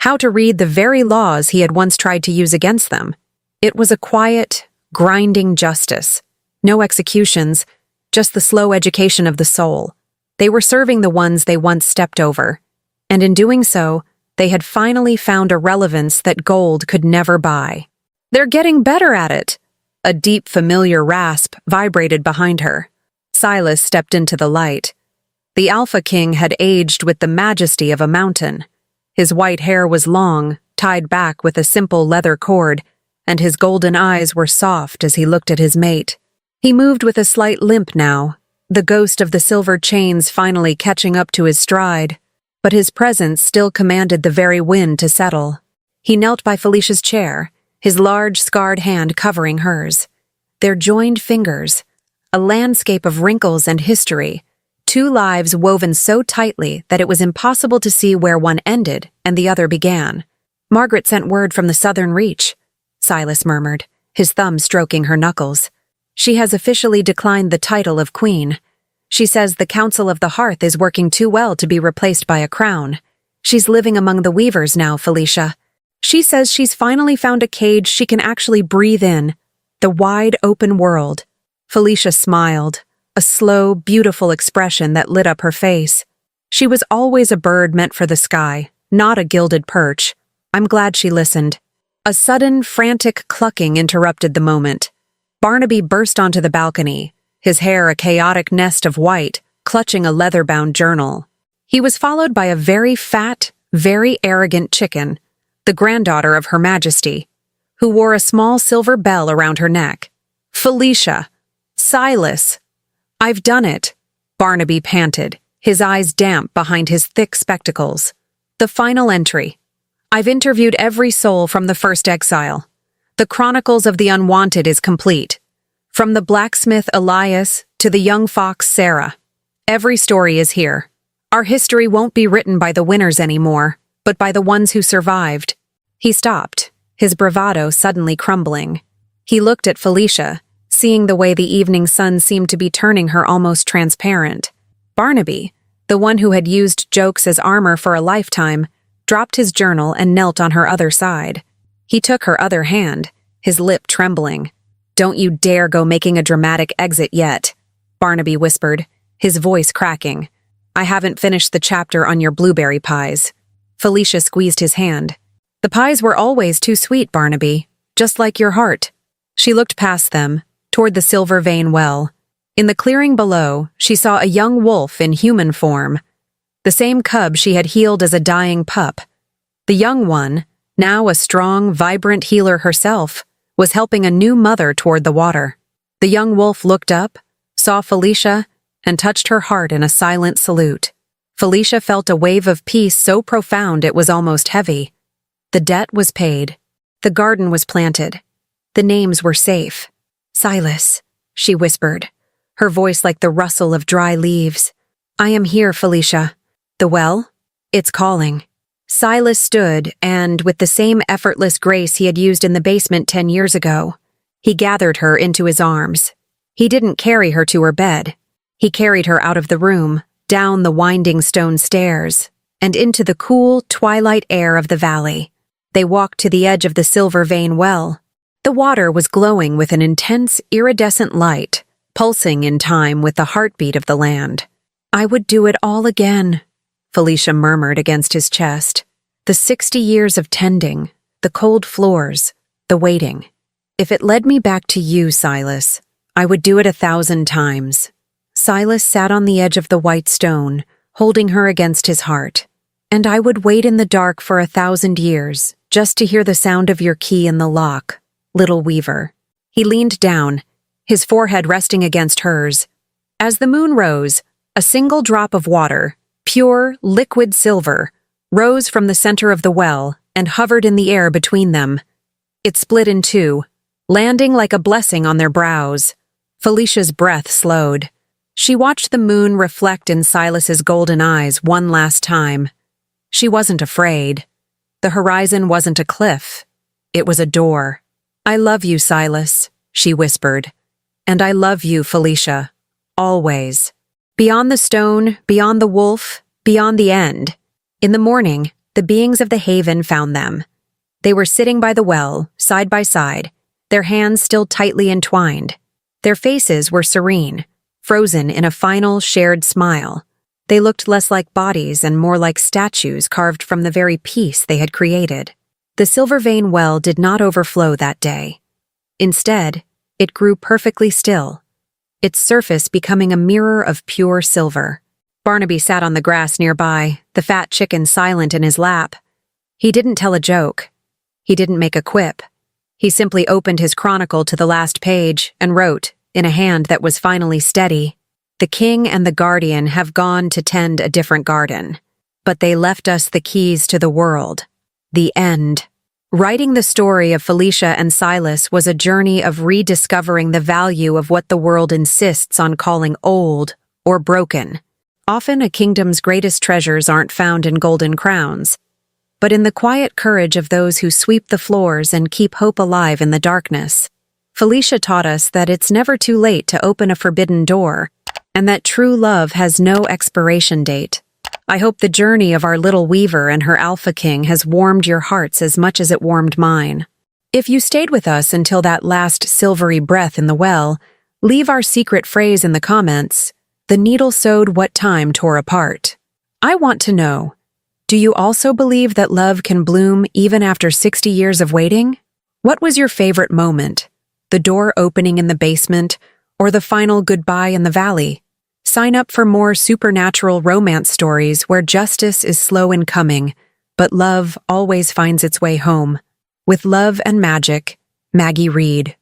[SPEAKER 1] how to read the very laws he had once tried to use against them. It was a quiet, grinding justice. No executions, just the slow education of the soul. They were serving the ones they once stepped over, and in doing so, they had finally found a relevance that gold could never buy. "They're getting better at it!" A deep, familiar rasp vibrated behind her. Silas stepped into the light. The Alpha King had aged with the majesty of a mountain. His white hair was long, tied back with a simple leather cord, and his golden eyes were soft as he looked at his mate. He moved with a slight limp now, the ghost of the silver chains finally catching up to his stride, but his presence still commanded the very wind to settle. He knelt by Felicia's chair, his large, scarred hand covering hers. Their joined fingers, a landscape of wrinkles and history, two lives woven so tightly that it was impossible to see where one ended and the other began. "Margaret sent word from the Southern Reach," Silas murmured, his thumb stroking her knuckles. "She has officially declined the title of queen. She says the Council of the Hearth is working too well to be replaced by a crown. She's living among the weavers now, Philicia. She says she's finally found a cage she can actually breathe in, the wide open world." Philicia smiled, a slow, beautiful expression that lit up her face. She was always a bird meant for the sky, not a gilded perch. I'm glad she listened. A sudden, frantic clucking interrupted the moment. Barnaby burst onto the balcony, his hair a chaotic nest of white, clutching a leather-bound journal. He was followed by a very fat, very arrogant chicken, the granddaughter of Her Majesty, who wore a small silver bell around her neck. "Philicia! Silas! I've done it," Barnaby panted, his eyes damp behind his thick spectacles. "The final entry. I've interviewed every soul from the first exile. The Chronicles of the Unwanted is complete. From the blacksmith Elias to the young fox Sarah. Every story is here. Our history won't be written by the winners anymore, but by the ones who survived." He stopped, his bravado suddenly crumbling. He looked at Philicia, seeing the way the evening sun seemed to be turning her almost transparent. Barnaby, the one who had used jokes as armor for a lifetime, dropped his journal and knelt on her other side. He took her other hand, his lip trembling. "Don't you dare go making a dramatic exit yet," Barnaby whispered, his voice cracking. "I haven't finished the chapter on your blueberry pies." Philicia squeezed his hand. "The pies were always too sweet, Barnaby, just like your heart." She looked past them, toward the Silver Vein well. In the clearing below, she saw a young wolf in human form, the same cub she had healed as a dying pup. The young one, now a strong, vibrant healer herself, was helping a new mother toward the water. The young wolf looked up, saw Philicia, and touched her heart in a silent salute. Philicia felt a wave of peace so profound it was almost heavy. The debt was paid. The garden was planted. The names were safe. "Silas," she whispered, her voice like the rustle of dry leaves. "I am here, Philicia. The well? It's calling." Silas stood, and, with the same effortless grace he had used in the basement 10 years ago, he gathered her into his arms. He didn't carry her to her bed. He carried her out of the room, down the winding stone stairs, and into the cool, twilight air of the valley. They walked to the edge of the silver vein well. The water was glowing with an intense, iridescent light, pulsing in time with the heartbeat of the land. "I would do it all again," Philicia murmured against his chest. "The 60 years of tending, the cold floors, the waiting. If it led me back to you, Silas, I would do it 1,000 times." Silas sat on the edge of the white stone, holding her against his heart. "And I would wait in the dark for 1,000 years, just to hear the sound of your key in the lock, little weaver." He leaned down, his forehead resting against hers. As the moon rose, a single drop of water, pure, liquid silver, rose from the center of the well and hovered in the air between them. It split in two, landing like a blessing on their brows. Felicia's breath slowed. She watched the moon reflect in Silas's golden eyes one last time. She wasn't afraid. The horizon wasn't a cliff. It was a door. "I love you, Silas," she whispered. "And I love you, Philicia. Always. Beyond the stone, beyond the wolf, beyond the end." In the morning, the beings of the haven found them. They were sitting by the well, side by side, their hands still tightly entwined. Their faces were serene, frozen in a final, shared smile. They looked less like bodies and more like statues carved from the very peace they had created. The silver vein well did not overflow that day. Instead, it grew perfectly still, its surface becoming a mirror of pure silver. Barnaby sat on the grass nearby, the fat chicken silent in his lap. He didn't tell a joke. He didn't make a quip. He simply opened his chronicle to the last page and wrote, in a hand that was finally steady, "The king and the guardian have gone to tend a different garden, but they left us the keys to the world. The end." Writing the story of Philicia and Silas was a journey of rediscovering the value of what the world insists on calling old or broken. Often a kingdom's greatest treasures aren't found in golden crowns, but in the quiet courage of those who sweep the floors and keep hope alive in the darkness. Philicia taught us that it's never too late to open a forbidden door, and that true love has no expiration date. I hope the journey of our little weaver and her alpha king has warmed your hearts as much as it warmed mine. If you stayed with us until that last silvery breath in the well, leave our secret phrase in the comments. The needle sewed what time tore apart. I want to know, do you also believe that love can bloom even after 60 years of waiting? What was your favorite moment? The door opening in the basement, or the final goodbye in the valley? Sign up for more supernatural romance stories where justice is slow in coming, but love always finds its way home. With love and magic, Maggie Reed.